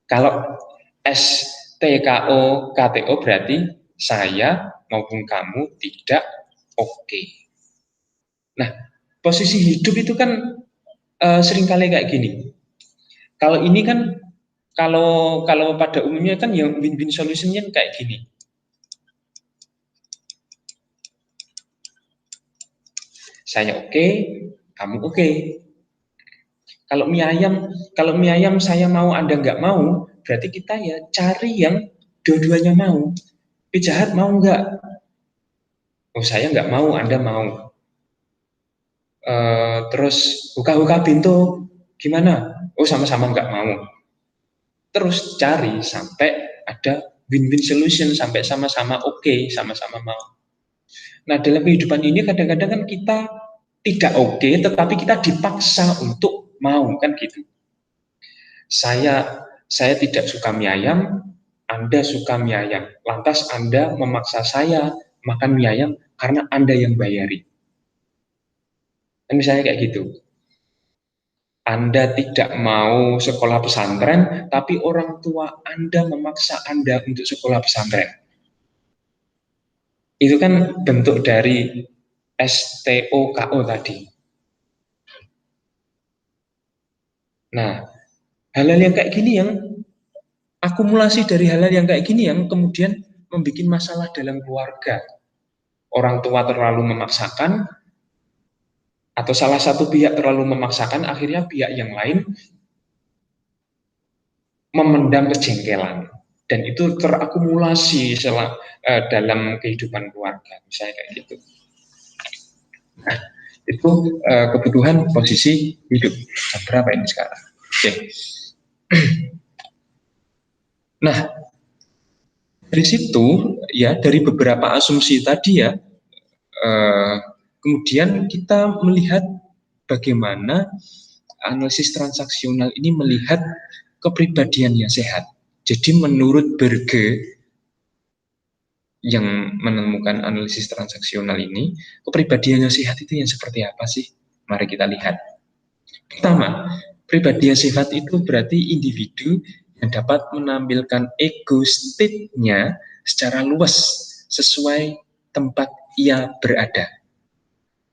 Kalau STKO berarti saya maupun kamu tidak oke. Nah, posisi hidup itu kan seringkali kayak gini. Kalau ini kan kalau pada umumnya kan yang win-win solutionnya kayak gini. Saya oke, kamu oke. Kalau mie ayam saya mau, Anda nggak mau, berarti kita ya cari yang dua-duanya mau. Jahat mau nggak? Oh, saya nggak mau, Anda mau. Terus buka-buka pintu, gimana? Oh, sama-sama nggak mau. Terus cari sampai ada win-win solution, sampai sama-sama oke, sama-sama mau. Nah, dalam kehidupan ini kadang-kadang kan kita tidak oke, tetapi kita dipaksa untuk mau, kan gitu. Saya tidak suka mie ayam, Anda suka mie ayam. Lantas Anda memaksa saya makan mie ayam karena Anda yang bayari. Kan misalnya kayak gitu. Anda tidak mau sekolah pesantren, tapi orang tua Anda memaksa Anda untuk sekolah pesantren. Itu kan bentuk dari STOKO tadi. Nah, hal-hal yang kayak gini yang akumulasi dari hal-hal yang kayak gini yang kemudian membuat masalah dalam keluarga. Orang tua terlalu memaksakan, atau salah satu pihak terlalu memaksakan, akhirnya pihak yang lain memendam kejengkelan. Dan itu terakumulasi dalam kehidupan keluarga, misalnya kayak gitu. Nah, itu kebutuhan posisi hidup. Berapa ini sekarang? Oke. Nah, dari situ ya, dari beberapa asumsi tadi ya, kemudian kita melihat bagaimana analisis transaksional ini melihat kepribadian yang sehat. Jadi menurut Berge, yang menemukan analisis transaksional ini, kepribadian yang sehat itu yang seperti apa sih? Mari kita lihat. Pertama, pribadi yang sehat itu berarti individu yang dapat menampilkan ego state-nya secara luas sesuai tempat ia berada.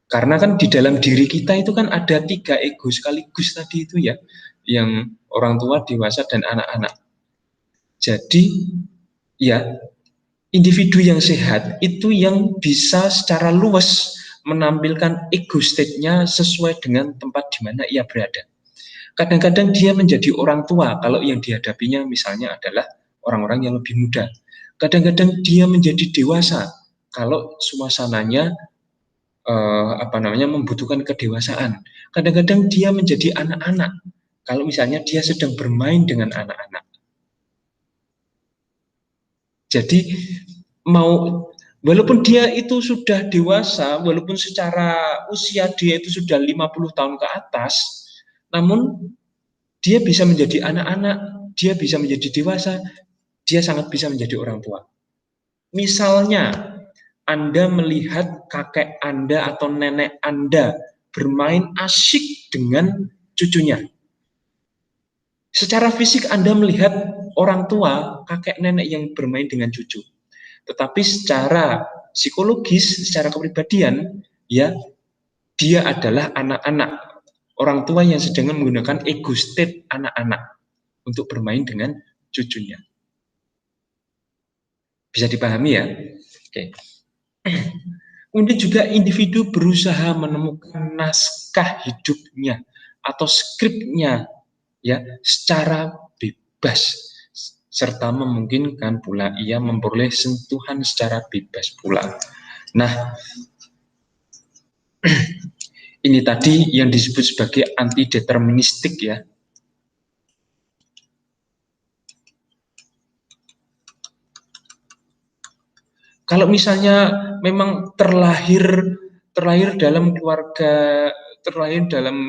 Karena kan di dalam diri kita itu kan ada 3 ego sekaligus tadi itu ya, yang orang tua, dewasa, dan anak-anak. Jadi ya, individu yang sehat itu yang bisa secara luas menampilkan ego state-nya sesuai dengan tempat di mana ia berada. Kadang-kadang dia menjadi orang tua kalau yang dihadapinya misalnya adalah orang-orang yang lebih muda. Kadang-kadang dia menjadi dewasa kalau suasananya membutuhkan kedewasaan. Kadang-kadang dia menjadi anak-anak kalau misalnya dia sedang bermain dengan anak-anak. Jadi walaupun dia itu sudah dewasa, walaupun secara usia dia itu sudah 50 tahun ke atas, namun dia bisa menjadi anak-anak, dia bisa menjadi dewasa, dia sangat bisa menjadi orang tua. Misalnya, Anda melihat kakek Anda atau nenek Anda bermain asyik dengan cucunya. Secara fisik Anda melihat orang tua, kakek nenek yang bermain dengan cucu. Tetapi secara psikologis, secara kepribadian, ya, dia adalah anak-anak. Orang tua yang sedang menggunakan ego state anak-anak untuk bermain dengan cucunya. Bisa dipahami ya? Oke. Kemudian juga individu berusaha menemukan naskah hidupnya atau skripnya ya secara bebas serta memungkinkan pula ia memperoleh sentuhan secara bebas pula. Nah, ini tadi yang disebut sebagai antideterministik ya. Kalau misalnya memang terlahir dalam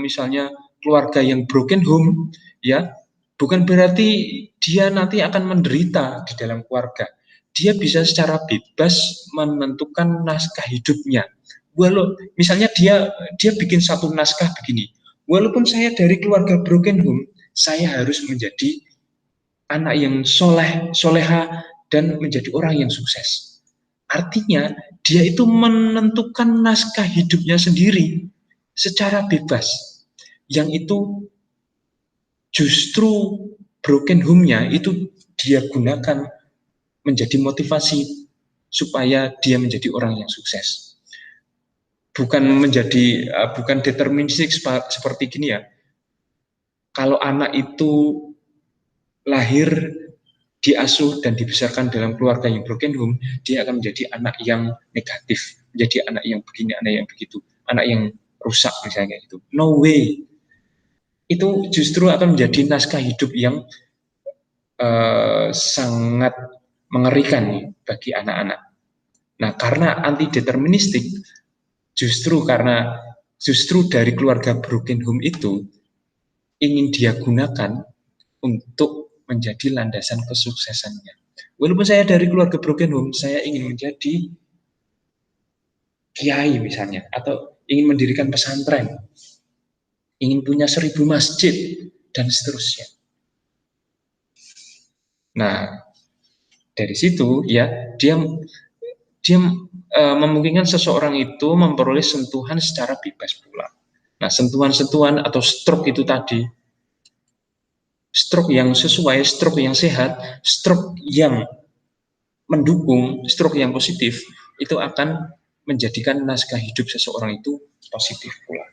misalnya keluarga yang broken home, ya, bukan berarti dia nanti akan menderita di dalam keluarga. Dia bisa secara bebas menentukan naskah hidupnya. Walau misalnya dia bikin satu naskah begini, walaupun saya dari keluarga broken home, saya harus menjadi anak yang soleha dan menjadi orang yang sukses. Artinya dia itu menentukan naskah hidupnya sendiri secara bebas. Yang itu justru broken home-nya itu dia gunakan menjadi motivasi supaya dia menjadi orang yang sukses. Bukan deterministik seperti gini ya. Kalau anak itu lahir diasuh dan dibesarkan dalam keluarga yang broken home, dia akan menjadi anak yang negatif, menjadi anak yang begini, anak yang begitu, anak yang rusak misalnya itu. No way. Itu justru akan menjadi naskah hidup yang sangat mengerikan bagi anak-anak. Nah, karena antideterministik, justru dari keluarga broken home itu ingin dia gunakan untuk menjadi landasan kesuksesannya. Walaupun saya dari keluarga broken home, saya ingin menjadi kiai misalnya, atau ingin mendirikan pesantren, ingin punya 1000 masjid, dan seterusnya. Nah, dari situ ya dia memungkinkan seseorang itu memperoleh sentuhan secara bebas pula. Nah, sentuhan-sentuhan atau stroke itu tadi, stroke yang sesuai, stroke yang sehat, stroke yang mendukung, stroke yang positif, itu akan menjadikan naskah hidup seseorang itu positif pula.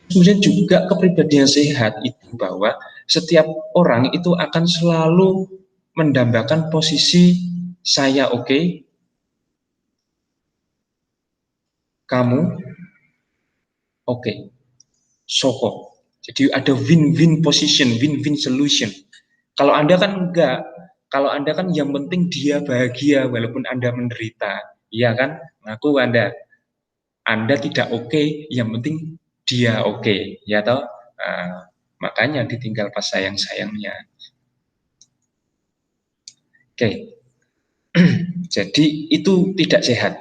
Kemudian juga kepribadian sehat itu bahwa setiap orang itu akan selalu mendambakan posisi saya oke, kamu oke, soko. Jadi ada win-win position, win-win solution. Kalau Anda kan enggak, kalau Anda kan yang penting dia bahagia walaupun Anda menderita. Iya kan? Ngaku Anda tidak oke, yang penting dia oke, ya toh? Makanya ditinggal pas sayang-sayangnya. Oke, jadi itu tidak sehat.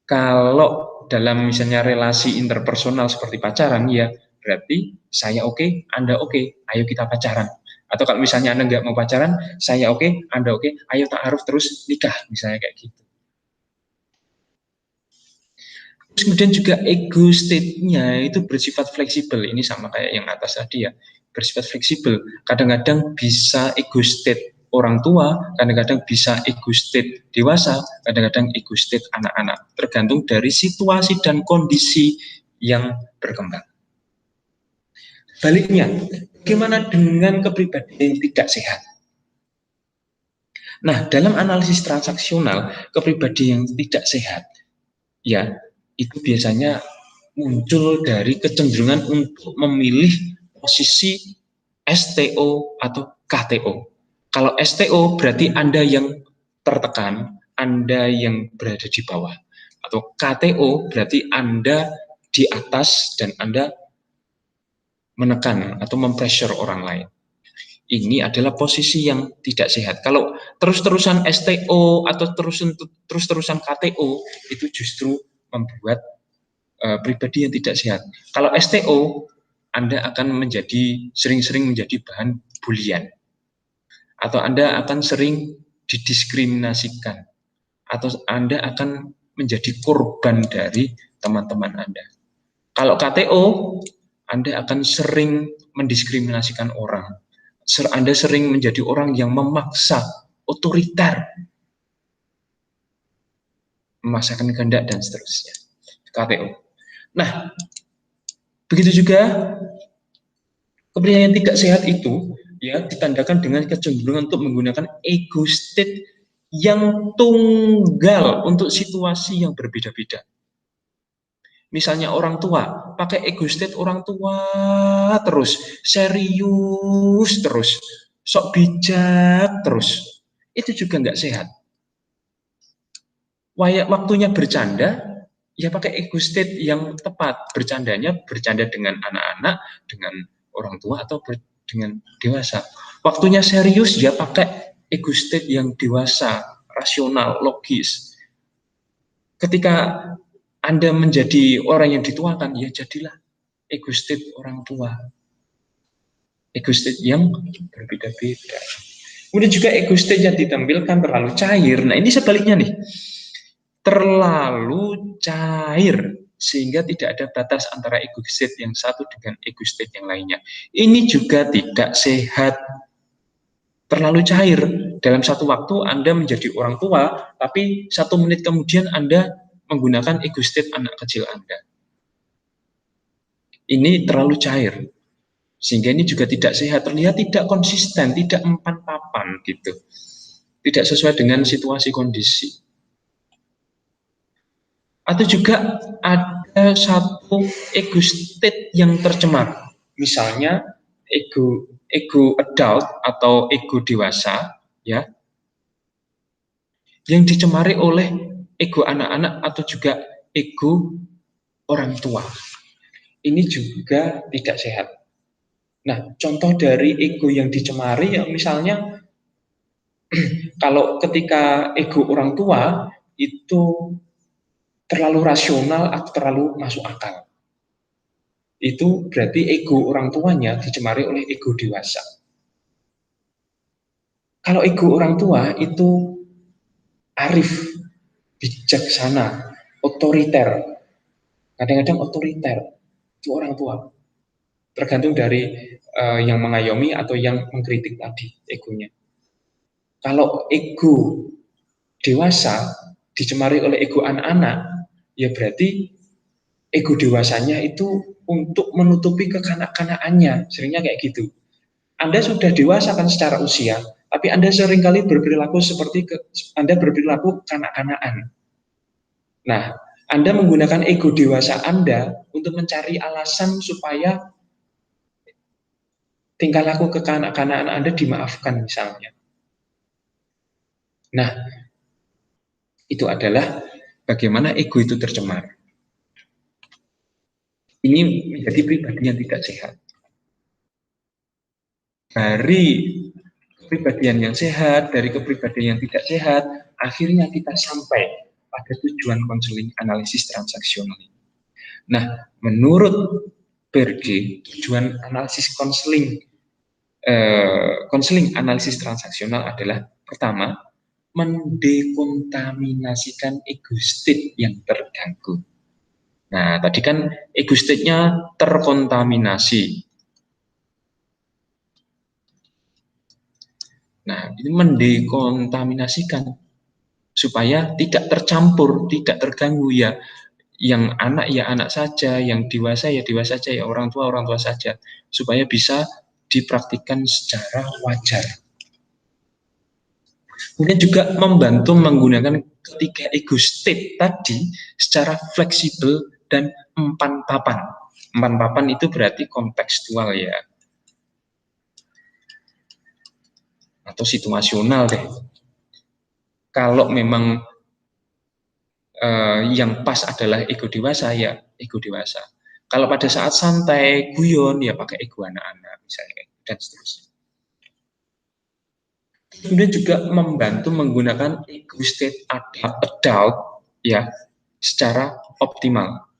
Kalau dalam misalnya relasi interpersonal seperti pacaran, ya berarti saya oke, Anda oke, ayo kita pacaran. Atau kalau misalnya Anda nggak mau pacaran, saya oke, Anda oke, ayo ta'aruf terus nikah, misalnya kayak gitu. Terus kemudian juga ego state-nya itu bersifat fleksibel. Ini sama kayak yang atas tadi ya, bersifat fleksibel. Kadang-kadang bisa ego state orang tua, kadang-kadang bisa ego state dewasa, kadang-kadang ego state anak-anak. Tergantung dari situasi dan kondisi yang berkembang. Baliknya, bagaimana dengan kepribadian yang tidak sehat? Nah, dalam analisis transaksional, kepribadian yang tidak sehat, ya, itu biasanya muncul dari kecenderungan untuk memilih posisi STO atau KTO. Kalau STO berarti Anda yang tertekan, Anda yang berada di bawah. Atau KTO berarti Anda di atas dan Anda menekan atau mempressure orang lain. Ini adalah posisi yang tidak sehat. Kalau terus-terusan STO atau terus-terusan KTO, itu justru membuat pribadi yang tidak sehat. Kalau STO, Anda akan sering-sering menjadi bahan bulian. Atau Anda akan sering didiskriminasikan. Atau Anda akan menjadi korban dari teman-teman Anda. Kalau KTO, Anda akan sering mendiskriminasikan orang. Anda sering menjadi orang yang memaksa, otoriter, memaksakan kehendak dan seterusnya. KTO. Nah, begitu juga kepribadian yang tidak sehat itu ya ditandakan dengan kecenderungan untuk menggunakan ego state yang tunggal untuk situasi yang berbeda-beda. Misalnya orang tua, pakai ego state orang tua terus, serius terus, sok bijak terus. Itu juga nggak sehat. Waktunya bercanda, ya pakai ego state yang tepat. Bercanda dengan anak-anak, dengan orang tua, atau dengan dewasa. Waktunya serius, ya pakai ego state yang dewasa, rasional, logis. Ketika Anda menjadi orang yang dituakan, ya jadilah ego state orang tua. Ego state yang berbeda-beda. Kemudian juga ego state yang ditampilkan terlalu cair. Nah, ini sebaliknya nih. Terlalu cair sehingga tidak ada batas antara ego state yang satu dengan ego state yang lainnya. Ini juga tidak sehat. Terlalu cair. Dalam satu waktu Anda menjadi orang tua, tapi 1 menit kemudian Anda menggunakan ego state anak kecil Anda. Ini terlalu cair. Sehingga ini juga tidak sehat, terlihat tidak konsisten, tidak empan papan gitu. Tidak sesuai dengan situasi kondisi. Atau juga ada satu ego state yang tercemar. Misalnya ego adult atau ego dewasa ya, yang dicemari oleh ego anak-anak atau juga ego orang tua. Ini juga tidak sehat. Nah, contoh dari ego yang dicemari ya misalnya kalau ketika ego orang tua itu terlalu rasional atau terlalu masuk akal. Itu berarti ego orang tuanya dicemari oleh ego dewasa. Kalau ego orang tua itu arif, bijaksana, otoriter. Kadang-kadang otoriter itu orang tua. Tergantung dari yang mengayomi atau yang mengkritik tadi egonya. Kalau ego dewasa dicemari oleh ego anak-anak, ya berarti ego dewasanya itu untuk menutupi kekanak-kanakannya, seringnya kayak gitu. Anda sudah dewasa kan secara usia, tapi Anda seringkali berperilaku seperti Anda berperilaku kanak-kanakan. Nah, Anda menggunakan ego dewasa Anda untuk mencari alasan supaya tingkah laku kekanak-kanakan Anda dimaafkan misalnya. Nah, itu adalah bagaimana ego itu tercemar. Ini menjadi pribadi yang tidak sehat. Dari kepribadian yang sehat, dari kepribadian yang tidak sehat, akhirnya kita sampai pada tujuan konseling analisis transaksional ini. Nah, menurut Berge, tujuan analisis konseling analisis transaksional adalah pertama, mendekontaminasikan ego state yang terganggu. Nah, tadi kan ego state-nya terkontaminasi. Nah, ini mendekontaminasikan supaya tidak tercampur, tidak terganggu ya. Yang anak ya anak saja, yang dewasa ya dewasa saja, ya orang tua saja, supaya bisa dipraktikkan secara wajar. Kemudian juga membantu menggunakan ketiga ego state tadi secara fleksibel dan empan papan. Empan papan itu berarti kontekstual ya, atau situasional deh. Kalau memang yang pas adalah ego dewasa, ya ego dewasa. Kalau pada saat santai, guyon, ya pakai ego anak-anak misalnya, dan seterusnya. Kemudian juga membantu menggunakan ego state adult ya secara optimal.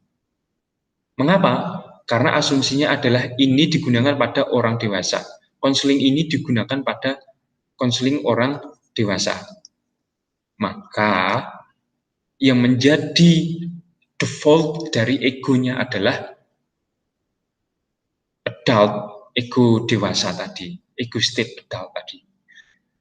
Mengapa? Karena asumsinya adalah ini digunakan pada orang dewasa. Konseling ini digunakan pada konseling orang dewasa. Maka yang menjadi default dari egonya adalah adult, ego dewasa tadi, ego state adult tadi.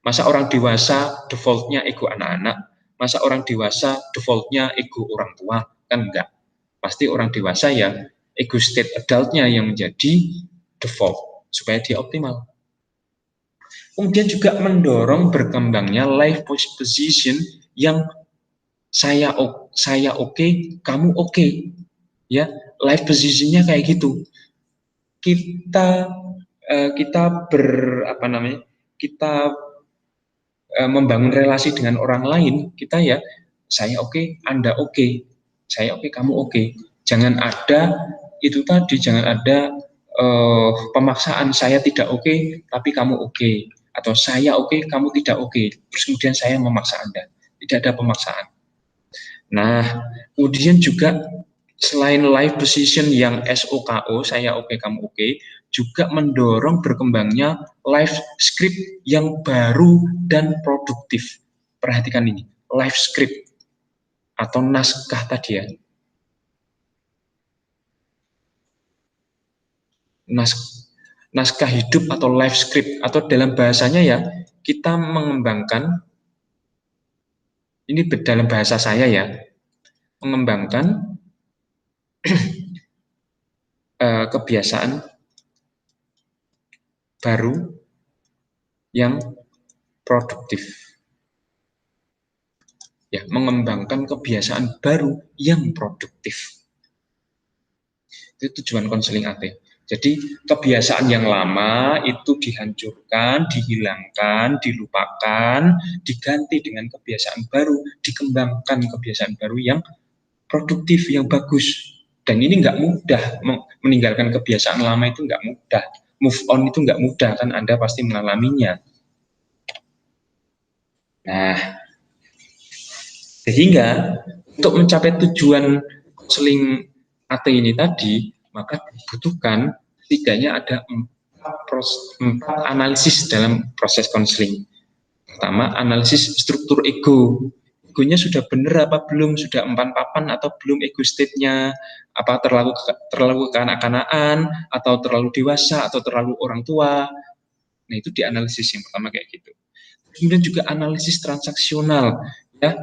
Masa orang dewasa defaultnya ego anak-anak, masa orang dewasa defaultnya ego orang tua, kan enggak. Pasti orang dewasa ya ego state adultnya yang menjadi default, supaya dia optimal. Kemudian juga mendorong berkembangnya life position yang saya oke, kamu oke. Ya, life positionnya kayak gitu. Kita membangun relasi dengan orang lain, kita ya saya oke, Anda oke, saya oke, kamu oke. Jangan ada itu tadi, jangan ada pemaksaan saya tidak oke, tapi kamu oke, atau saya oke, kamu tidak oke, terus kemudian saya memaksa Anda. Tidak ada pemaksaan. Nah, kemudian juga selain life position yang SOKO, saya oke, kamu oke, juga mendorong berkembangnya life script yang baru dan produktif. Perhatikan ini, life script atau naskah tadi ya. Naskah hidup atau life script, atau dalam bahasanya ya, kita mengembangkan, ini dalam bahasa saya ya, mengembangkan kebiasaan baru yang produktif. Ya, mengembangkan kebiasaan baru yang produktif. Itu tujuan konseling AT. Jadi kebiasaan yang lama itu dihancurkan, dihilangkan, dilupakan, diganti dengan kebiasaan baru, dikembangkan kebiasaan baru yang produktif, yang bagus. Dan ini nggak mudah, meninggalkan kebiasaan lama itu nggak mudah. Move on itu nggak mudah, kan Anda pasti mengalaminya. Nah, sehingga untuk mencapai tujuan konseling AT ini tadi, maka dibutuhkan setidaknya ada empat analisis dalam proses konseling. Pertama, analisis struktur ego. Egonya sudah benar apa belum, sudah empan papan atau belum ego state-nya, apa terlalu kekanak-kanakan, atau terlalu dewasa, atau terlalu orang tua. Nah, itu dianalisis yang pertama kayak gitu. Kemudian juga analisis transaksional, ya.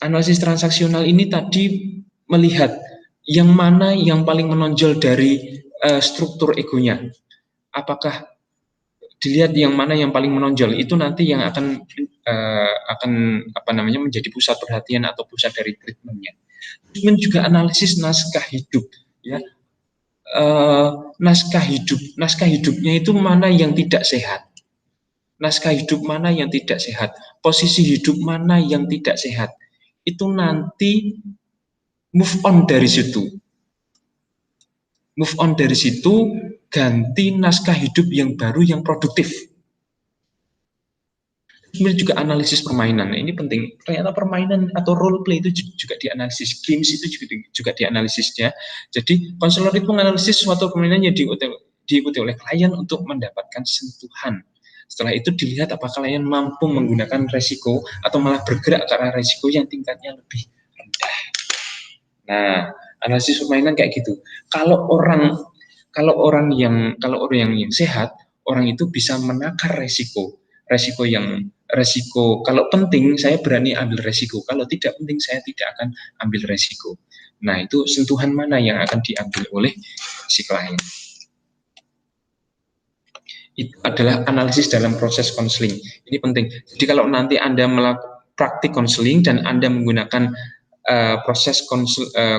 Analisis transaksional ini tadi melihat yang mana yang paling menonjol dari struktur egonya. Apakah dilihat yang mana yang paling menonjol, itu nanti yang akan menjadi pusat perhatian atau pusat dari treatmentnya. Kemudian juga analisis naskah hidup, ya. Naskah hidupnya itu mana yang tidak sehat, naskah hidup mana yang tidak sehat, posisi hidup mana yang tidak sehat, itu nanti move on dari situ. Move on dari situ, ganti naskah hidup yang baru yang produktif. kemudian juga analisis permainan. Nah, ini penting. Ternyata permainan atau role play itu juga dianalisis, games itu juga dianalisisnya. Jadi konselor itu menganalisis suatu permainan yang diikuti oleh klien untuk mendapatkan sentuhan. Setelah itu dilihat apakah klien mampu menggunakan resiko atau malah bergerak ke arah resiko yang tingkatnya lebih rendah. Nah, analisis permainan kayak gitu. Kalau orang yang sehat, orang itu bisa menakar resiko. Resiko kalau penting saya berani ambil resiko, kalau tidak penting saya tidak akan ambil resiko. Nah, itu sentuhan mana yang akan diambil oleh si klien. Itu adalah analisis dalam proses konseling. Ini penting. Jadi kalau nanti Anda melakukan praktik konseling dan Anda menggunakan proses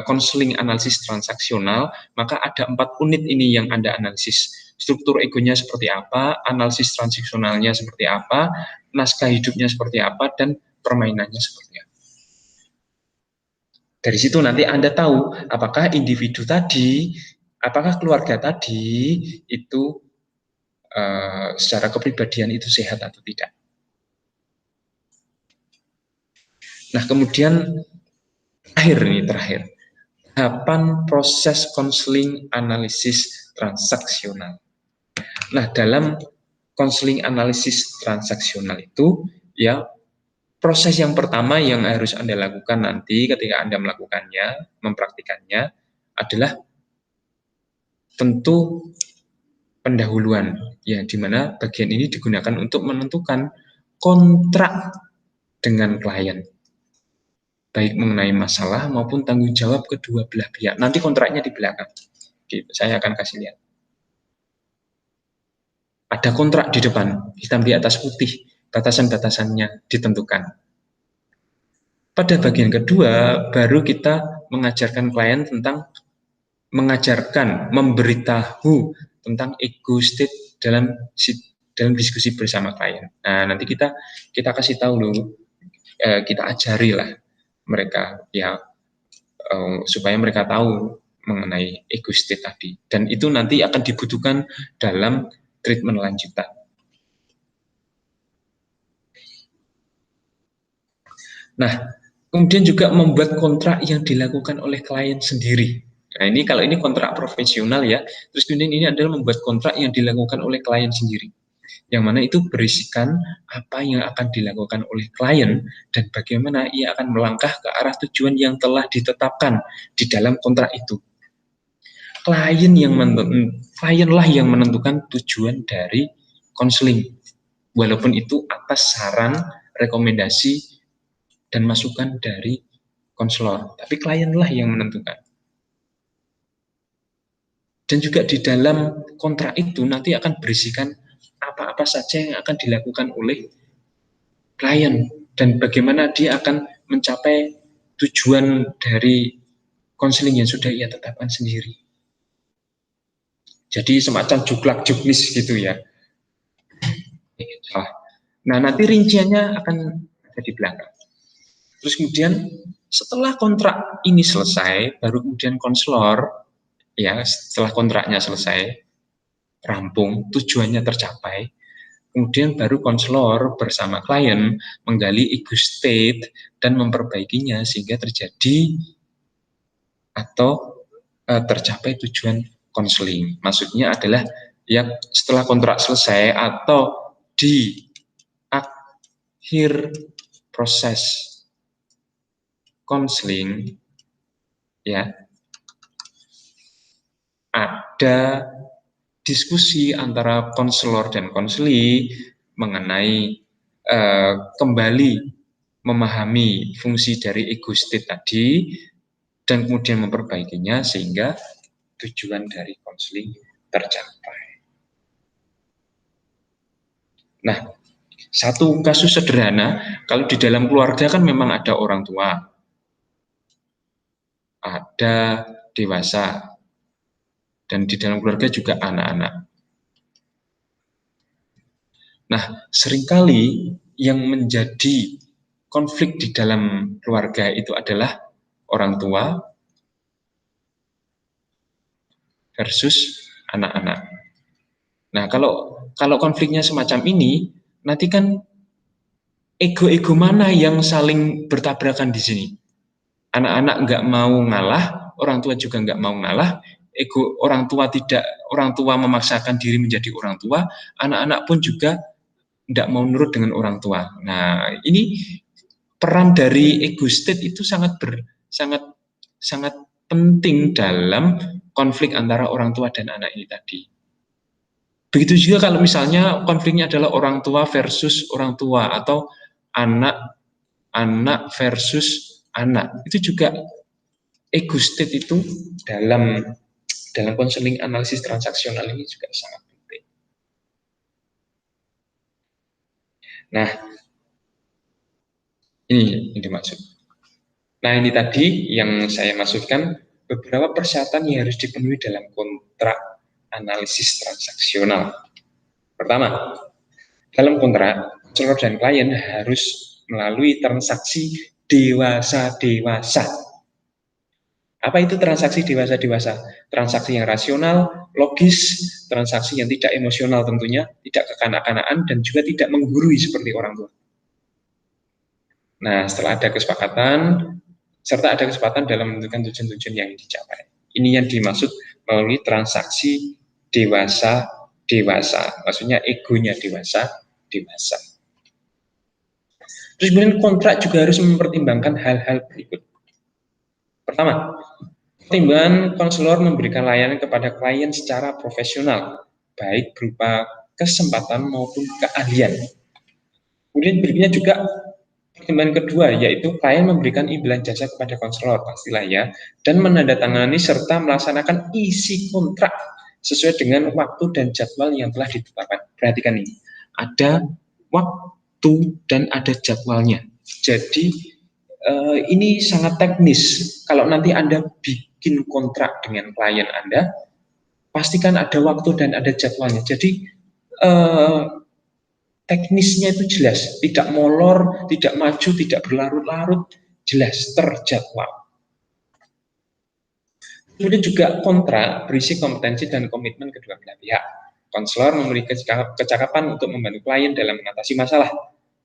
konseling analisis transaksional, maka ada 4 unit ini yang Anda analisis. Struktur egonya seperti apa, analisis transaksionalnya seperti apa, naskah hidupnya seperti apa, dan permainannya seperti apa. Dari situ nanti Anda tahu apakah individu tadi, apakah keluarga tadi itu secara kepribadian itu sehat atau tidak. Nah, kemudian terakhir, tahapan proses konseling analisis transaksional. Nah, dalam konseling analisis transaksional itu, ya, proses yang pertama yang harus Anda lakukan nanti ketika Anda melakukannya, mempraktikannya, adalah tentu pendahuluan, ya, di mana bagian ini digunakan untuk menentukan kontrak dengan klien, baik mengenai masalah maupun tanggung jawab kedua belah pihak. Nanti kontraknya di belakang. Gitu, saya akan kasih lihat. Ada kontrak di depan, hitam di atas putih, batasan-batasannya ditentukan. Pada bagian kedua, baru kita mengajarkan klien tentang memberitahu tentang ego state dalam diskusi bersama klien. Nah, nanti kita kasih tahu dulu, kita ajari lah mereka, ya, supaya mereka tahu mengenai ego state tadi. Dan itu nanti akan dibutuhkan dalam treatment lanjutan. Nah, kemudian juga membuat kontrak yang dilakukan oleh klien sendiri. Nah, ini kalau ini kontrak profesional, ya. Terus kemudian ini adalah membuat kontrak yang dilakukan oleh klien sendiri. Yang mana itu berisikan apa yang akan dilakukan oleh klien dan bagaimana ia akan melangkah ke arah tujuan yang telah ditetapkan di dalam kontrak itu. Klienlah yang menentukan tujuan dari konseling, walaupun itu atas saran, rekomendasi, dan masukan dari konselor, tapi klienlah yang menentukan. Dan juga di dalam kontrak itu nanti akan berisikan apa-apa saja yang akan dilakukan oleh klien dan bagaimana dia akan mencapai tujuan dari konseling yang sudah ia tetapkan sendiri. Jadi semacam juklak juknis gitu, ya. Nah, nanti rinciannya akan ada di belakang. Terus kemudian setelah kontrak ini selesai, baru kemudian konselor, ya, setelah kontraknya selesai, rampung, tujuannya tercapai, kemudian baru konselor bersama klien menggali ego state dan memperbaikinya sehingga terjadi atau tercapai tujuan konseling. Maksudnya adalah, ya, setelah kontrak selesai atau di akhir proses konseling, ya, ada diskusi antara konselor dan konseli mengenai kembali memahami fungsi dari ego state tadi dan kemudian memperbaikinya sehingga tujuan dari konseling tercapai. Nah, satu kasus sederhana, kalau di dalam keluarga kan memang ada orang tua, ada dewasa, dan di dalam keluarga juga anak-anak. Nah, seringkali yang menjadi konflik di dalam keluarga itu adalah orang tua versus anak-anak. Nah, kalau konfliknya semacam ini, nanti kan ego-ego mana yang saling bertabrakan di sini? Anak-anak nggak mau ngalah, orang tua juga nggak mau ngalah, ego orang tua memaksakan diri menjadi orang tua, anak-anak pun juga tidak mau nurut dengan orang tua. Nah, ini peran dari ego state itu sangat sangat penting dalam konflik antara orang tua dan anak ini tadi. Begitu juga kalau misalnya konfliknya adalah orang tua versus orang tua atau anak versus anak. Itu juga ego state itu dalam dalam konseling analisis transaksional ini juga sangat penting. Nah, ini dimaksud. Nah, ini tadi yang saya maksudkan beberapa persyaratan yang harus dipenuhi dalam kontrak analisis transaksional. Pertama, dalam kontrak, konselor dan klien harus melalui transaksi dewasa-dewasa. Apa itu transaksi dewasa-dewasa? Transaksi yang rasional, logis, transaksi yang tidak emosional tentunya, tidak kekanak-kanakan, dan juga tidak menggurui seperti orang tua. Nah, setelah ada kesepakatan, serta ada kesempatan dalam menentukan tujuan-tujuan yang dicapai. Ini yang dimaksud melalui transaksi dewasa-dewasa. Maksudnya egonya dewasa-dewasa. Terus kemudian kontrak juga harus mempertimbangkan hal-hal berikut. Pertama, pertimbangan konselor memberikan layanan kepada klien secara profesional, baik berupa kesempatan maupun keahlian. Kemudian berikutnya juga pertimbangan kedua, yaitu klien memberikan imbalan jasa kepada konselor, pastilah ya, dan menandatangani serta melaksanakan isi kontrak sesuai dengan waktu dan jadwal yang telah ditetapkan. Perhatikan ini, ada waktu dan ada jadwalnya. Jadi ini sangat teknis. Kalau nanti Anda bikin kontrak dengan klien Anda, pastikan ada waktu dan ada jadwalnya. Jadi teknisnya itu jelas, tidak molor, tidak maju, tidak berlarut-larut, jelas, terjadwal. Kemudian juga kontrak berisi kompetensi dan komitmen kedua belah pihak. Konselor memiliki kecakapan untuk membantu klien dalam mengatasi masalah,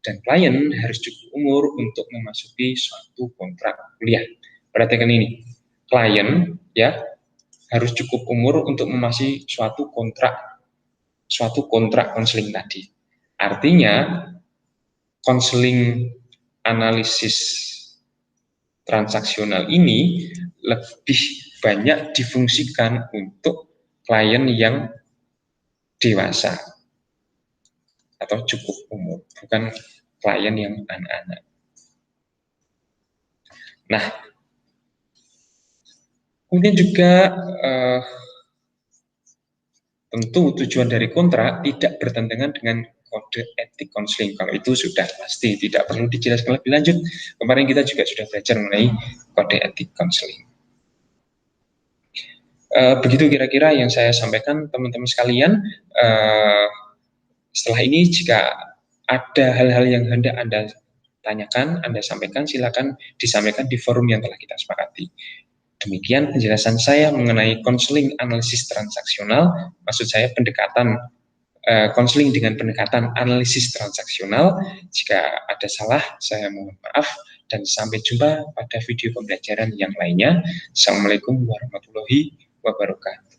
dan klien harus cukup umur untuk memasuki suatu kontrak kuliah. Perhatikan ini, klien ya harus cukup umur untuk memasuki suatu kontrak konseling tadi. Artinya konseling analisis transaksional ini lebih banyak difungsikan untuk klien yang dewasa atau cukup umur, bukan klien yang anak-anak. Nah, kemudian juga tentu tujuan dari kontrak tidak bertentangan dengan kode etik konseling. Kalau itu sudah pasti, tidak perlu dijelaskan lebih lanjut. Kemarin kita juga sudah belajar mengenai kode etik konseling. Begitu kira-kira yang saya sampaikan, teman-teman sekalian. Setelah ini, jika ada hal-hal yang hendak Anda tanyakan, Anda sampaikan, silakan disampaikan di forum yang telah kita sepakati. Demikian penjelasan saya mengenai konseling analisis transaksional. Maksud saya pendekatan konseling dengan pendekatan analisis transaksional. Jika ada salah, saya mohon maaf, dan sampai jumpa pada video pembelajaran yang lainnya. Assalamualaikum warahmatullahi wabarakatuh.